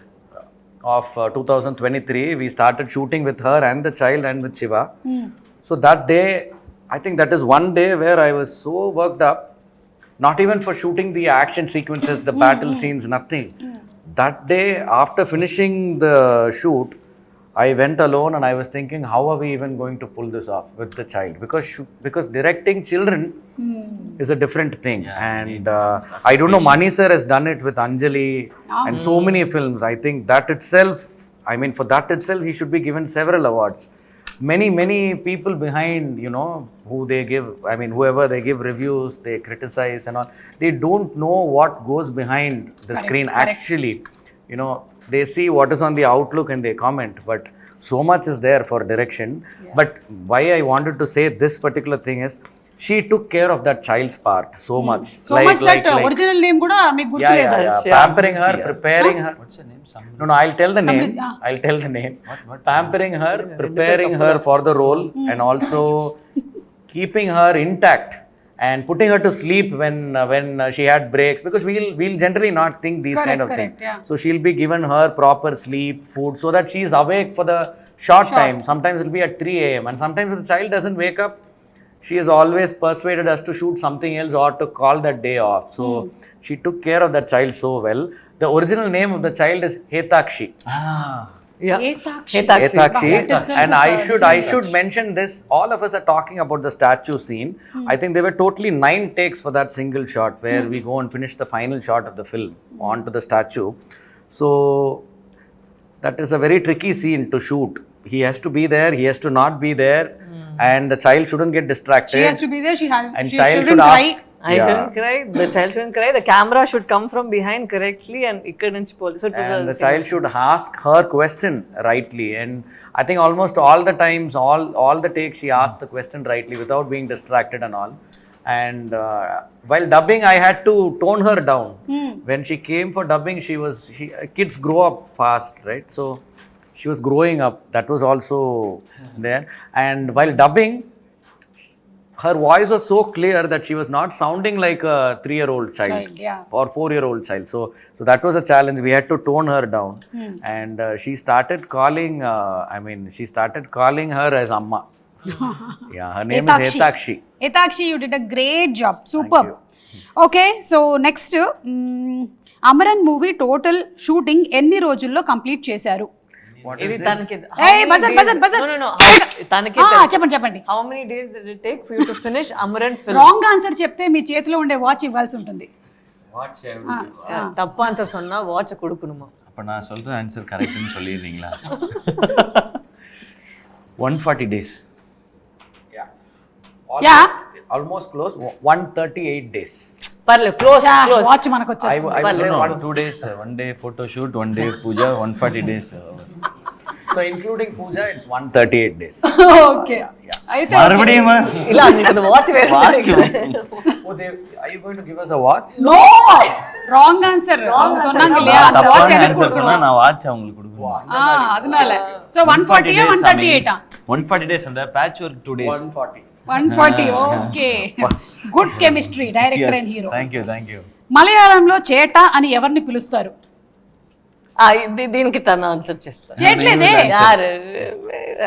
of 2023, we started shooting with her and the child and with Shiva. So that day, I think that is one day where I was so worked up, not even for shooting the action sequences, the battle scenes, nothing. That day, after finishing the shoot, I went alone and I was thinking, how are we even going to pull this off with the child? Because directing children is a different thing. And I don't know, Mani sir has done it with Anjali and so many films. I think that itself, I mean, for that itself, he should be given several awards. Many people behind, you know, who they give, I mean, whoever they give reviews, they criticize and all, they don't know what goes behind the screen. Actually, you know, they see what is on the outlook and they comment, but so much is there for direction. But why I wanted to say this particular thing is, she took care of that child's part so much. So much that original name kuda meeku gurtu ledha. Yeah. Pampering her, preparing her. What's her name? No, I'll tell the name. I'll tell the name. Pampering her, preparing her for the role, and also keeping her intact and putting her to sleep when she had breaks, because we'll generally not think these kind of things. Yeah. So she'll be given her proper sleep, food, so that she is awake for the short time. Sometimes it'll be at 3 a.m. and sometimes if the child doesn't wake up, she has always persuaded us to shoot something else or to call that day off. So she took care of that child so well. The original name of the child is Hetakshi. Yeah. Hetakshi. Hetakshi. Wow. And I should mention this. All of us are talking about the statue scene. I think there were totally 9 takes for that single shot, where we go and finish the final shot of the film onto the statue. So that is a very tricky scene to shoot. He has to be there, he has to not be there, and the child shouldn't get distracted. She has to be there. She child shouldn't cry. I shouldn't cry. The child shouldn't cry. The camera should come from behind correctly, and ikkad nunchi poli. So it was and the child should ask her question rightly. And I think almost all the times, all the takes, she asked the question rightly without being distracted and all. And while dubbing, I had to tone her down. When she came for dubbing, kids grow up fast, right? So she was growing up. That was also there. And while dubbing, her voice was so clear that she was not sounding like a 3-year-old child or 4-year-old child. So that was a challenge. We had to tone her down. And she started calling her as Amma. Yeah, her name is Hetakshi. Hetakshi, you did a great job. Superb. Okay, so next, Amaran movie total shooting ఎన్ని రోజుల్లో complete చేశారు? ఇది తనకి no తనకి చెప్పండి. How many days did it take for you to finish Amaran film? Wrong answer చెప్తే మీ చేతిలో ఉండే వాచ్ ఇవ్వాల్సి ఉంటుంది. தப்பு ஆன்சர் சொன்னா வாட்ச் கொடுக்கணுமா? அப்ப நான் சொல்ற ஆன்சர் கரெக்ட்னு சொல்லிடுறீங்களா? 140 days. Yeah. Almost close. 138 days. పర్లేదు, క్లోజ్. వాచ్ మనకు వచ్చేస్తుంది. I would say 2 days, 1 day photo shoot, 1 day puja, 140 days. So including puja, it's 138 days. Okay. అయితే மறுபடியும் ఇలా నీకు వాచ్ వేరే. Are you going to give us a watch? No, wrong answer. சொன்னாங்க இல்லையா, அந்த வாட்ச் எனக்கு ஆன்சர் சொன்னா நான் வாட்ச் அவங்களுக்கு கொடுக்கணும். அதனால so 140 138 140 days அந்த patch work 2 days. 140. Okay. Good chemistry, director and hero. Thank you. మలయాళంలో చేట అని ఎవరిని పిలుస్తారు? దీనికి తను ఆన్సర్ చేస్తాను. చేయట్లేదే.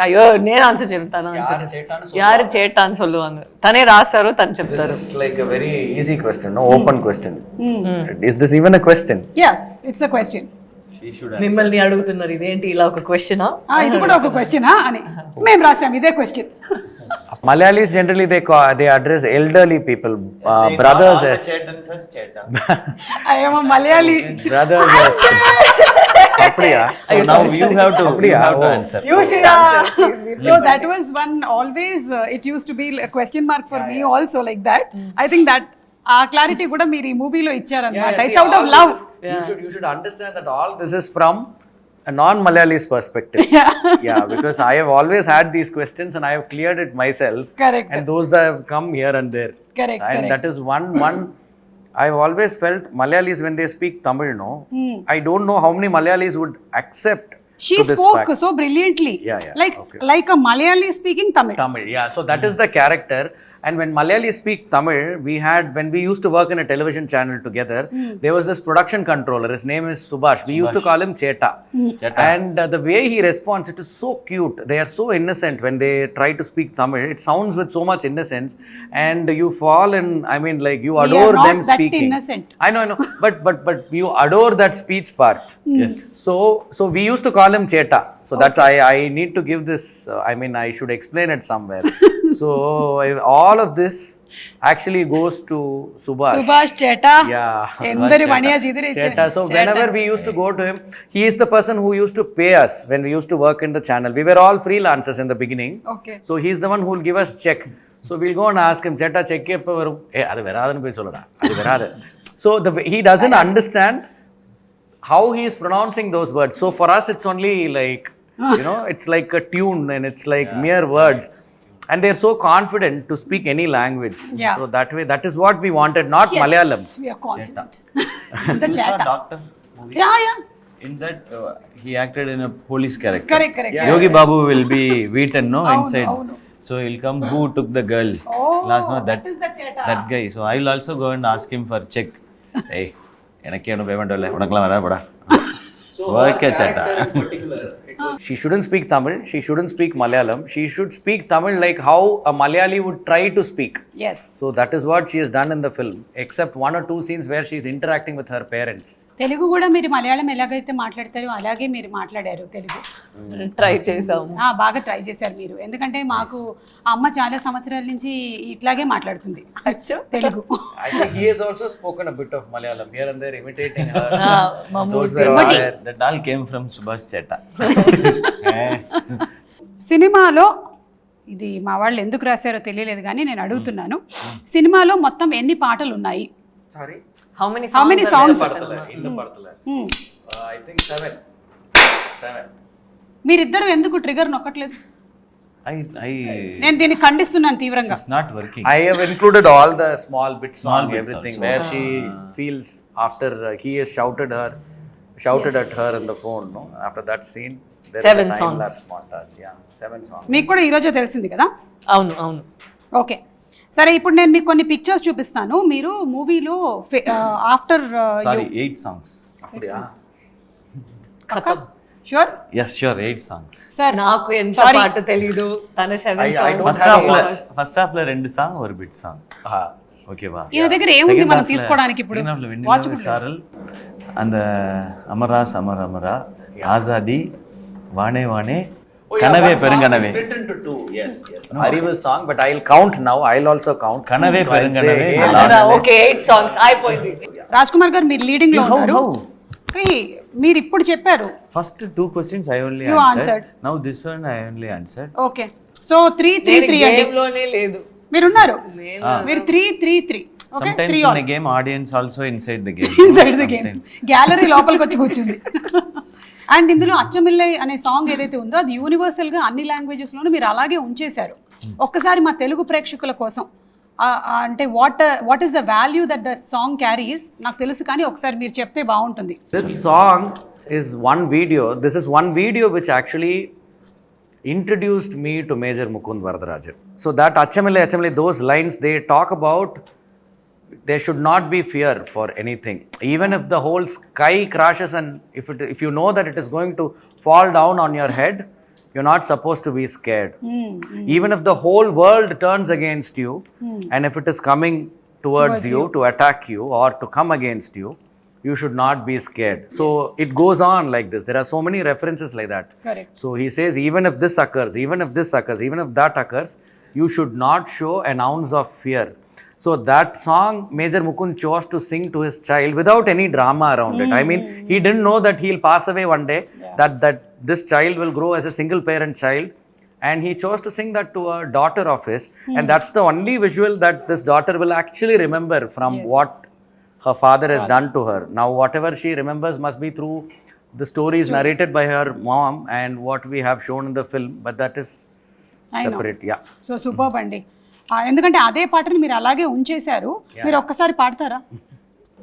అయ్యో, నేను ఆన్సర్ చెప్తాను. యారు చేట అని சொல்லுவாங்க. తనే రాస్తారు, తను చెప్తారు. This is like a very easy question, no open question. Is this even a question? Yes, it's a question. మిమ్మల్ని అడుగుతున్నారు, ఇదేంటి ఇలా ఒక క్వశ్చనా? ఇది కూడా ఒక క్వశ్చనా అని మేము రాసాం, ఇదే question. Malayalis generally they address elderly people, brothers as I am a Malayali. Brothers as Papriya. So now you have to answer. You should answer. So that was one always it used to be a question mark for me also, like that. I think that clarity kuda meer ee movie lo ichcharanamata. It's out of love. You should understand that all this is from a non-Malayalis perspective. Yeah, because I have always had these questions and I have cleared it myself. Correct. And those have come here and there. Correct. And that is one I've always felt Malayalis, when they speak Tamil, I don't know how many Malayalis would accept. She spoke so brilliantly. Like a Malayali speaking Tamil. Yeah. So that is the character. And when Malayalis speak Tamil, when we used to work in a television channel together, there was this production controller. His name is Subhash. We used to call him Cheta. And the way he responds, it is so cute. They are so innocent when they try to speak Tamil. It sounds with so much innocence, and you fall in. I mean, like you adore them speaking. Innocent. I know. But you adore that speech part. Yes. So we used to call him Cheta. So that's I need to give this. I should explain it somewhere. So all of this actually goes to Subhash Cheta. Yeah. Endari maniya jidire Cheta. So whenever we used to go to him, he is the person who used to pay us when we used to work in the channel. We were all freelancers in the beginning. Okay. So he's the one who will give us check. So we'll go and ask him, Cheta, check eppa varum? Adu veradanu poi sollada. Adu veradu. So he doesn't understand how he is pronouncing those words. So for us, it's only like, it's like a tune and it's like mere words. And they're so confident to speak any language. Yeah. So that way, that is what we wanted, not Yes, Malayalam. we are confident. The You saw Cheta. Doctor movie? Yeah. In that, he acted in a police character. Correct. Yogi Babu will be beaten, no, Avunu, inside. avunu. So he'll come, who took the girl? Oh, Last month, that is that Cheta. that guy. So I will also go and ask him for check. Hey, எனக்கு என்ன payment இல்லை உனக்கெல்லாம் வர போடா. Okay சேட்டா. She shouldn't speak Tamil, she shouldn't speak Malayalam, she should speak Tamil like how a Malayali would try to speak. Yes. So that is what she has done in the film, except 1 or 2 scenes where she is interacting with her parents. Telugu కూడా మీరు మలయాళం ఎలాగైతే మాట్లాడతారో అలాగే మీరు మాట్లాడారు Telugu. Try చేసాము. బాగా try చేశారు మీరు, ఎందుకంటే మాకు అమ్మ చాలా సంవత్సరాల నుంచి ఇట్లాగే మాట్లాడుతుంది Telugu. I think he has also spoken a bit of Malayalam here and there, imitating her. Those were all there. That all came from Subhash Cheta. సినిమాలో ఇది మా వాళ్ళు ఎందుకు రాశారో తెలియలేదు కానీ నేను అడుగుతున్నాను, సినిమాలో మొత్తం ఎన్ని పాటలు ఉన్నాయి? Sorry? How many songs? In the Parthala. I think 7. మీరిద్దరు ఎందుకు ట్రిగర్ నొక్కట్లేదు? I నేను దీన్ని ఖండిస్తున్నాను తీవ్రంగా. it's not working. I have included all the small bits Small song, bits everything, also. where she feels after he has shouted at her in the phone, no? After that scene, there 7 is a songs. time-lapse montage. Yeah, 7 songs. మీకు కూడా ఈరోజే తెలిసింది కదా? అవును. Okay సరే, ఇప్పుడు నేను మీకు కొన్ని పిక్చర్స్ చూపిస్తాను. మీరు మూవీలో after Sorry, 8 songs. Sure? Yes, sure, 8 songs. Sir నాకు ఎంత పాట తెలీదు, తన 7 I don't First have half la 2 song or bit song. Okay va. ఈయన దగ్గర ఏముంది మనం తీసుకోవడానికి ఇప్పుడు? వాచబుల్ సారల్ and అమరా సమర Amara ఆజాది వానే వానే కనవే పెరంగనవే. Split into 2. Yes. Ariva's song, but I'll count now. I'll also count. కనవే పెరంగనవే. ఓకే 8 songs అయిపోయింది. రాజ్ కుమార్ గారు మీరు లీడింగ్ లో ఉన్నారు. మీరు ఇప్పుడు చెప్పారు. First 2 questions I only You answered. Now this one I only answered. Okay so 3-3-3 అండి. గేమ్ లోనే లేదు. మీరున్నారు, మీరు 3-3-3. Okay, Sometimes 3 in all a game audience also inside the game. Inside the game. Gallery లోపలికి వచ్చి కూర్చుంది. అండ్ ఇందులో అచ్చమిల్లై అనే సాంగ్ ఏదైతే ఉందో అది యూనివర్సల్ గా అన్ని లాంగ్వేజెస్ లోనూ మీరు అలాగే ఉంచేశారు. ఒక్కసారి మా తెలుగు ప్రేక్షకుల కోసం అంటే what is the value that song carries నాకు తెలుసు, కానీ ఒకసారి మీరు చెప్తే బాగుంటుంది. This song is one video. This is one video which actually introduced me to Major Mukund Varadarajan. So that Achamile, those lines they talk about, there should not be fear for anything. Even if the whole sky crashes and if you know that it is going to fall down on your head, you're not supposed to be scared. Even if the whole world turns against you, and if it is coming towards you to attack you or to come against you, you should not be scared. So it goes on like this. There are so many references like that. Correct. So he says, even if this occurs, even if this occurs, even if that occurs, you should not show an ounce of fear. So that song Major Mukund chose to sing to his child without any drama around it. I mean, he didn't know that he'll pass away one day, that this child will grow as a single parent child, and he chose to sing that to a daughter of his, and that's the only visual that this daughter will actually remember from what her father has done to her. Now whatever she remembers must be through the stories narrated by her mom and what we have shown in the film, but that is separate. Yeah. So superb అండి. ఎందుకంటే అదే పాటని మీరు అలాగే ఉంచేశారు. మీరు ఒక్కసారి పాడతారా?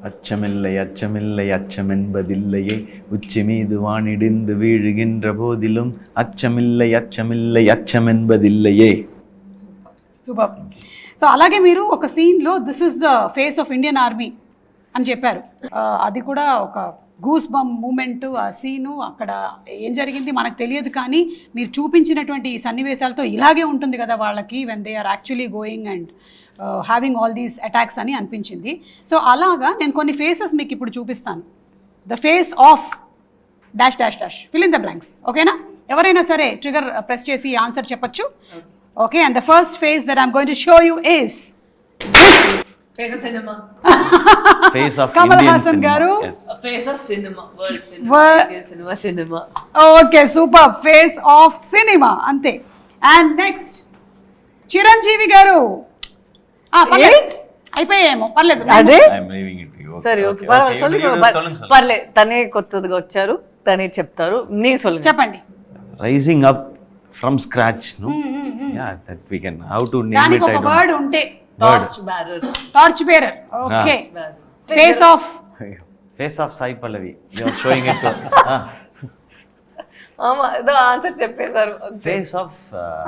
அச்சமில்லை அச்சமில்லை அச்சமென்பதில்லையே உச்சி மீது வானிடிந்து வீழுகின்ற போதிலும் அச்சமில்லை அச்சமில்லை అచ్చమెன்பదిల్லையே. సూపర్. సో అలాగే మీరు ఒక సీన్లో this is the face of Indian army అని చెప్పారు. అది కూడా ఒక గూస్ బంప్ మూమెంట్. ఆ సీను అక్కడ ఏం జరిగింది మనకు తెలియదు, కానీ మీరు చూపించినటువంటి ఈ సన్నివేశాలతో ఇలాగే ఉంటుంది కదా వాళ్ళకి when they are actually going and having all these attacks అని అనిపించింది. సో అలాగా నేను కొన్ని ఫేసెస్ మీకు ఇప్పుడు చూపిస్తాను. The face of dash dash dash fill in the blanks. ఓకేనా? ఎవరైనా సరే ట్రిగర్ ప్రెస్ చేసి ఆన్సర్ చెప్పచ్చు. Okay, and the first face that I'm going to show you is face of cinema. Face of Kamal Indian Haasan cinema. గారు. Yes. Face of cinema, world cinema. Okay, super. Face of cinema అంతే. And next Chiranjeevi గారు. అయిపోయాయేమో, పర్లేదు. అదే I'm leaving it to you. సరే, okay, పర్లేదు. పర్లేదు, తనే కొత్తగా వచ్చారు, తనే చెప్తారు. నీ సొల్లు చెప్పండి. Rising up from scratch, no? Yeah, that we can. How to name దానికి it? I ఒక don't. వర్డ్ ఉంటే torch bearer. Torch bearer. Okay. Face of. Face of Sai Pallavi. You are showing it. ఏదో answer చెప్పేశారు. Face of.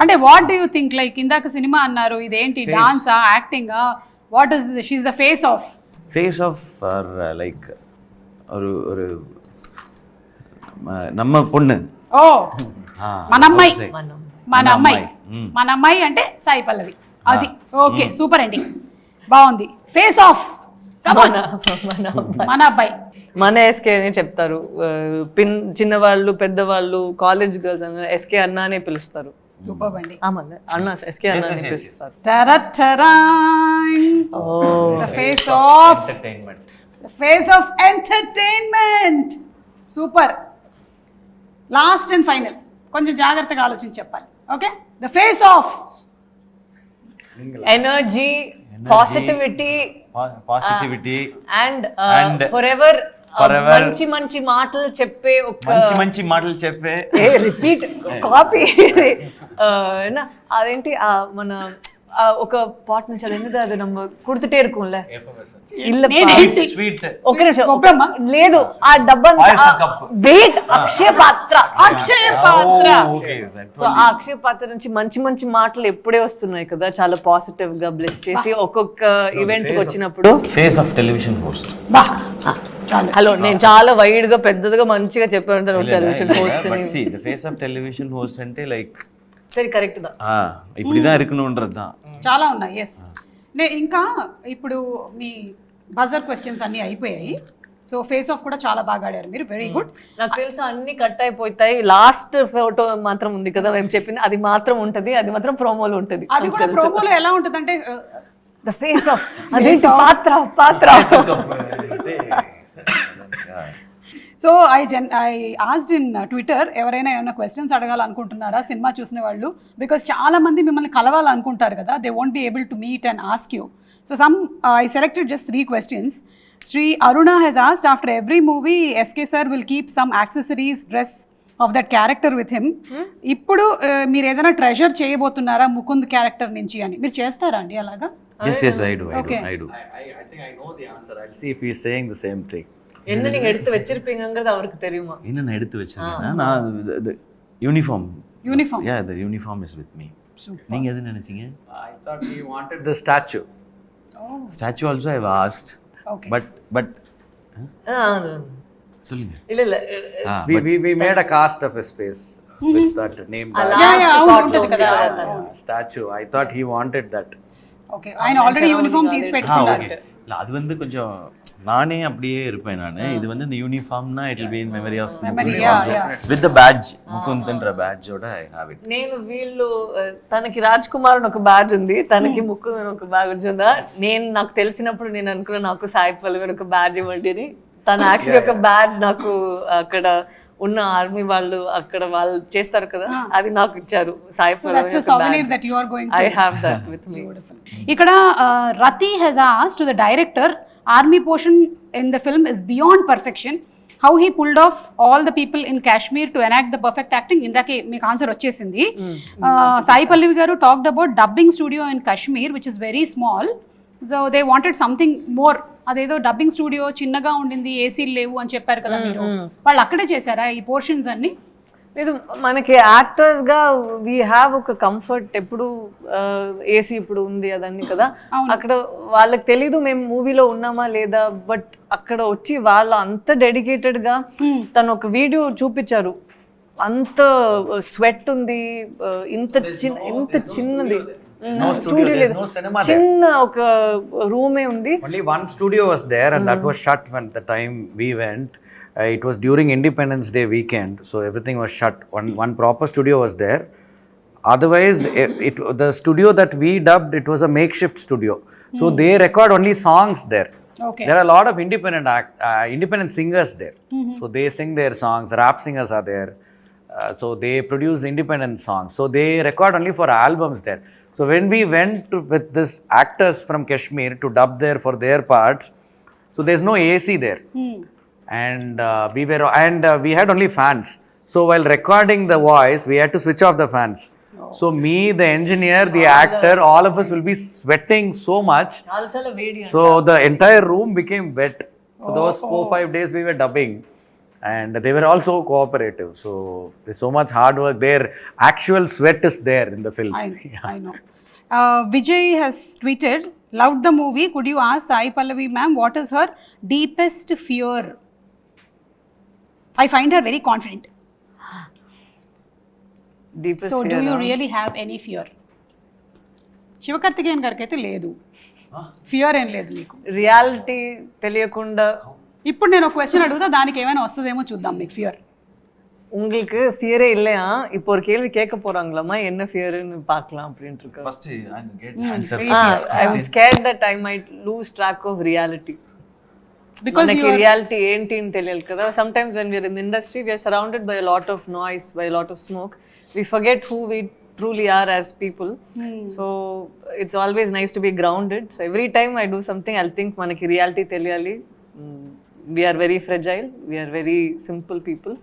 అంటే what do you think, like ఇందాక సినిమా అన్నారు, ఇదేంటి డాన్సా యాక్టింగా, what is she is the face of? Face of or like ஒரு நம்ம பொண்ணு. ఓ మన అమ్మాయి. మన అమ్మాయి. మన అమ్మాయి అంటే సాయి పల్లవి. అది ఓకే, సూపర్ అండి, బాగుంది. ఫేస్ ఆఫ్ మన అబ్బాయి. మన ఎస్కే అని చెప్తారు. చిన్నవాళ్ళు పెద్దవాళ్ళు కాలేజ్ గర్ల్స్ అన్న ఎస్కే అన్న అనే పిలుస్తారు. సూపర్ అండి. అన్న ఎస్కే అన్న అని పిలుస్తారు. The face of entertainment. The face of entertainment. Super. Last and final, కొంచెం జాగ్రత్తగా ఆలోచించి చెప్పాలి. Okay, the face of energy, positivity and forever మంచి మంచి మాటలు చెప్పే ఒక మంచి మాటలు చెప్పే రిపీట్ కాపీ. అదేంటి మన ఒక పాట్ నుంచి అది అది நம்ம கொடுத்துட்டே இருக்கும்ல இல்ல స్వీట్. ఒక నిమిషం లేదు, ఆ డబ్బా వెయిట్ అక్షయ పాత్ర. సో ఆ అక్షయ పాత్ర నుంచి మంచి మంచి మాటలు ఎప్పుడే వస్తున్నాయి కదా, చాలా పాజిటివ్ గా బ్లెస్ చేసి ఒక్కొక్క ఈవెంట్ కి వచ్చినప్పుడు. Face of television host. Hello, నేను చాలా వైడ్ గా పెద్దదిగా మంచిగా చెప్పాను television host. The face of television host అంటే లైక్ సరే కరెక్ట్ దా, இப்படிதான் இருக்கணும்ன்றதா చాలా ఉన్నాయి. ఎస్, ఇంకా ఇప్పుడు మీ బజర్ క్వశ్చన్స్ అన్నీ అయిపోయాయి. సో ఫేస్ ఆఫ్ కూడా చాలా బాగా ఆడారు మీరు, వెరీ గుడ్. నాకు తెలుసు అన్ని కట్ అయిపోతాయి. లాస్ట్ ఫోటో మాత్రం ఉంది కదా మేము చెప్పింది, అది మాత్రం ఉంటది, అది మాత్రం ప్రోమోలో ఉంటది. అది కూడా ప్రోమోలో ఎలా ఉంటుంది అంటే ద ఫేస్ ఆఫ్ పాత్ర పాత్ర. So I asked in Twitter, ఎవరైనా ఏమైనా క్వశ్చన్స్ అడగాలనుకుంటున్నారా సినిమా చూసిన వాళ్ళు, బికాస్ చాలా మంది మిమ్మల్ని కలవాలనుకుంటారు కదా, they won't be able to meet and ask you. So I selected just 3 questions. Sri Aruna has asked, after every movie SK sir will keep some accessories, dress of that character with him. ఇప్పుడు మీరు ఏదైనా treasure చేయబోతున్నారా Mukund character నుంచి అని, మీరు చేస్తారా అండి అలాగా? Yes, I do. Okay. I think I know the answer. I'll see if he's saying the same thing. என்ன நீங்க எடுத்து வச்சிருப்பீங்கங்கிறது அவருக்கு தெரியுமா? என்ன நான் எடுத்து வச்சிருக்கேன்னா, நான் the uniform. Yeah, the uniform is with me. நீங்க எது நினைச்சீங்க? I thought he wanted the statue. Statue also I've asked. Okay. But சொல்லுங்க. இல்ல We made a cast of his face with that name. Statue. I thought he wanted that. Okay, ఆయన already uniform తీసి పెట్టుకున్నారు. இல்ல அது வந்து கொஞ்சம் நானே அப்படியே இருப்பேன் நானு. இது வந்து இந்த யூனிஃபார்ம்னா it will be in memory of with the badge, Mukund badge కూడా ఐ హావ్ ఇట్. నేను వీళ్ళు తనకి రాజ్ కుమార్ అని ఒక బ్యాడ్జ్ ఉంది, తనకి ముకుంద్ అని ఒక బ్యాడ్జ్ ఉందా. నేను నాకు తెలిసినప్పుడు నేను అనుకున్నా నాకు సాయి పల్లవి ఒక బ్యాడ్జ్ ఇవ్వండి అని. తన యాక్చువల్లీ ఒక బ్యాడ్జ్ నాకు అక్కడ ఉన్న ఆర్మీ వాళ్ళు అక్కడ వాళ్ళు చేస్తారు కదా, అది నాకు ఇచ్చారు. Sai Pallavi I have that with me. ఇక్కడ రతి he's asked to the director, army portion in the film is beyond perfection. How he pulled off all the people in Kashmir to enact the perfect acting. Indake meeku answer vachesindi. Sai Pallavi garu talked about dubbing studio in Kashmir, which is very small. So they wanted something more. అదేదో dubbing studio చిన్నగా ఉండింది, ఏసీలు లేవు అని చెప్పారు కదా మీరు, వాళ్ళు అక్కడే చేశారా ఈ పోర్షన్స్ అన్ని? లేదు, మనకి యాక్టర్స్ గా వీ హ్యావ్ ఒక కంఫర్ట్. ఎప్పుడు ఏసీ ఇప్పుడు ఉంది అదన్నీ కదా, అక్కడ వాళ్ళకి తెలీదు మేము మూవీలో ఉన్నామా లేదా. బట్ అక్కడ వచ్చి వాళ్ళు అంత డెడికేటెడ్ గా తను ఒక వీడియో చూపించారు, అంత స్వెట్ ఉంది, ఇంత చిన్నది స్టూడియో లేదు, చిన్న ఒక రూమే ఉంది. Only one studio was there and that was shut when the time we went. It was during Independence Day weekend, so everything was shut. One proper studio was there. Otherwise, the studio that we dubbed, it was a makeshift studio. So they record only songs there. Okay. There are a lot of independent singers there. So they sing their songs. Rap singers are there. So they produce independent songs. So they record only for albums there. So when we went with this actors from Kashmir to dub there for their parts, so there's no AC there. And we had only fans. So while recording the voice, we had to switch off the fans. So me, the engineer, the actor, all of us will be sweating so much. చాలా వేడి. So the entire room became wet. For those 4-5 days we were dubbing, and they were also cooperative. So there's so much hard work. Their actual sweat is there in the film. I know. Vijay has tweeted, loved the movie. Could you ask Sai Pallavi ma'am what is her deepest fear? I find her very confident. Deepest So do fear, you huh? really have any fear? Sivakarthikeyan గారికి అయితే లేదు, fear ఏం లేదు మీకు. Reality తెలియకుండా ఇప్పుడు నేను ఒక క్వశ్చన్ అడుగుతా, దానికి ఏమైనా వస్తుందేమో చూద్దాం. మీకు ఫియర్ உங்களுக்கு ஃபியரே இல்லையா? இப்போ ஒரு கேள்வி கேட்க போறாங்களாமா, என்ன ஃபியர்னு பார்க்கலாம் அப்படின்ட்டு இருக்கு. First, and get answer. I'm scared that I might lose track of reality. Because మనకి రియాలిటీ ఏంటి అని తెలియాలి కదా. Sometimes when we are in the industry, we are surrounded by a lot of noise, by a lot of smoke. We forget who we truly are as people. So it's always nice to be grounded. So every time I do something, I'll think మనకి reality తెలియాలి. We are very fragile. We are very simple people.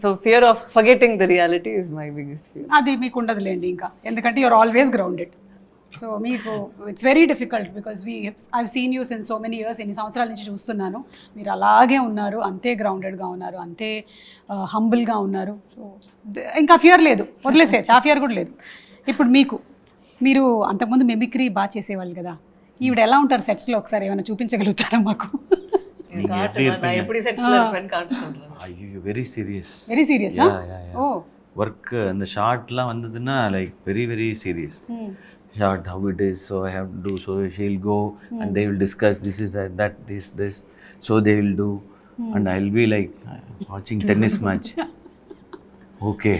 So fear of forgetting the reality is my biggest fear. అది మీకు ఉండదులేండి ఇంకా, ఎందుకంటే you're always grounded. So మీకు it's very difficult because I've seen you since so many years. ఎన్ని సంవత్సరాల నుంచి చూస్తున్నాను, మీరు అలాగే ఉన్నారు, అంతే గ్రౌండెడ్గా ఉన్నారు, అంతే హంబుల్గా ఉన్నారు. సో ఇంకా ఫియర్ లేదు, వదిలేసేయచ్చు, ఆ ఫియర్ కూడా లేదు. ఇప్పుడు మీరు అంతకుముందు మిమిక్రీ బాగా చేసేవాళ్ళు కదా, ఈవిడ ఎలా ఉంటారు సెట్స్లో ఒకసారి ఏమైనా చూపించగలుగుతారా మాకు? எப்படி செட்ஸ்ல இருப்பேன் காட்டுறேன். ஐயோ, வெரி சீரியஸ். Very serious. ఓ ஒர்க் அந்த ஷார்ட்லாம் வந்ததுன்னா like very very serious. Short how it is, so I have to do, so she'll go and they will discuss this is that this, so they will do, and I'll be like watching tennis match. Okay,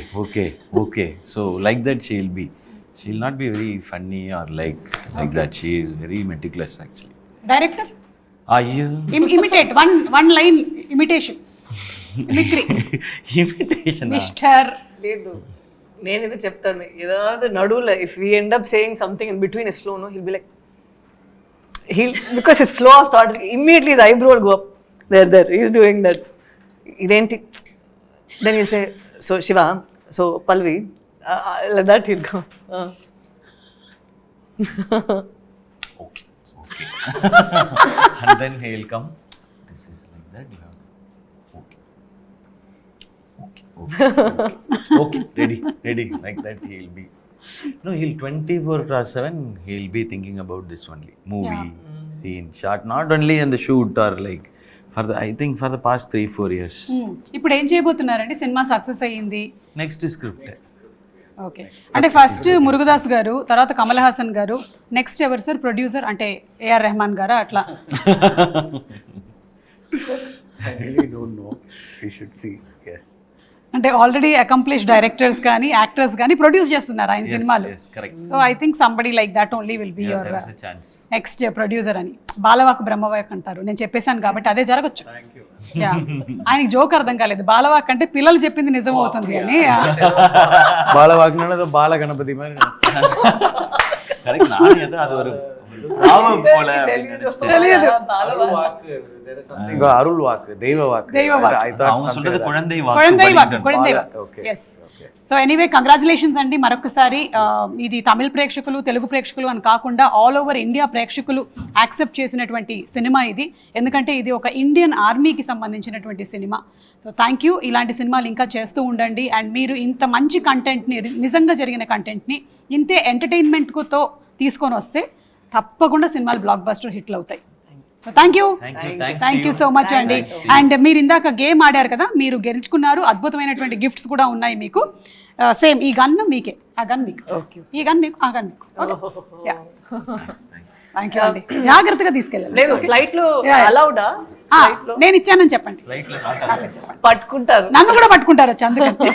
so like that she'll not be very funny or like that. She is very meticulous actually. Director Ayyo. Imitate one line imitation. Mimicry. Imitation. Mister. లేదు, నేను ఇది చెప్తాను. ఏதாவது నడువులో if we end up saying something in between his flow, no he'll be like because his flow of thoughts immediately his eyebrow will go up. There he is doing that. ఇదేంటి, then he'll say so Shiva, so Pallavi, like that he'll go. Okay. And then he'll come. This is like that. You have okay. Ready. Like that he'll be. No, he'll 24/7. He'll be thinking about this only. Movie, scene, shot. Not only in the shoot or like I think for the past 3-4 years. ఇప్పుడు ఏం చేయబోతున్నారండి? Cinema success అయ్యింది, Next script. Okay. అంటే first Murugadoss గారు, తర్వాత కమల్ హాసన్ గారు, next ఎవరు sir producer? అంటే AR Rahman గారా అట్లా? I really don't know. We should see. Yes. అంటే ఆల్రెడీ అకంప్లిష్ డైరెక్టర్స్ కానీ యాక్టర్స్ కానీ ప్రొడ్యూస్ చేస్తున్నారు ఆయన సినిమాలు. Yes, correct. So I think somebody like that only will be your There's a chance. Next producer అని. బాలవాక్ బ్రహ్మవాక్ అంటారు, నేను చెప్పేశాను కాబట్టి అదే జరగచ్చు. ఆయనకి జోక్ అర్థం కాలేదు. బాలవాక్ అంటే పిల్లలు చెప్పింది నిజం అవుతుంది అని. பாலவாக்குனால பால கணபதி மாதிரி Correct. நான் ஏதோ அது ஒரு சாபம் போல తెలియదు. அருள் வாக்கு, தெய்வ வாக்கு. அவங்க சொல்றது குழந்தை walk. Yes. So anyway congratulations అండి మరొకసారి. ఇది తమిళ ప్రేక్షకులు, తెలుగు ప్రేక్షకులు అని కాకుండా ఆల్ ఓవర్ ఇండియా ప్రేక్షకులు యాక్సెప్ట్ చేసినటువంటి సినిమా ఇది. ఎందుకంటే ఇది ఒక ఇండియన్ ఆర్మీకి సంబంధించినటువంటి సినిమా. So thank you. ఇలాంటి సినిమాలు ఇంకా చేస్తూ ఉండండి. అండ్ మీరు ఇంత మంచి కంటెంట్ని, నిజంగా జరిగిన కంటెంట్ని ఇంతే ఎంటర్టైన్మెంట్తో తీసుకొని వస్తే తప్పకుండా సినిమాలు బ్లాక్ బస్టర్ హిట్లు అవుతాయి. So thank you so much అండి. అండ్ మీరు ఇందాక గేమ్ ఆడారు కదా, మీరు గెలుచుకున్నారు. అద్భుతమైనటువంటి గిఫ్ట్స్ కూడా ఉన్నాయి మీకు. సేమ్ ఈ గన్ మీకే, ఆ గన్ మీకు, ఈ గన్ మీకు, ఆ గన్ మీకు. థ్యాంక్ యూ అండి. జాగ్రత్తగా తీసుకెళ్ళాలి. లేదు, ఫ్లైట్ లో అలౌడా? నేను ఇచ్చానని చెప్పండి. పట్టుకుంటారు, నన్ను కూడా పట్టుకుంటారు అందుకని.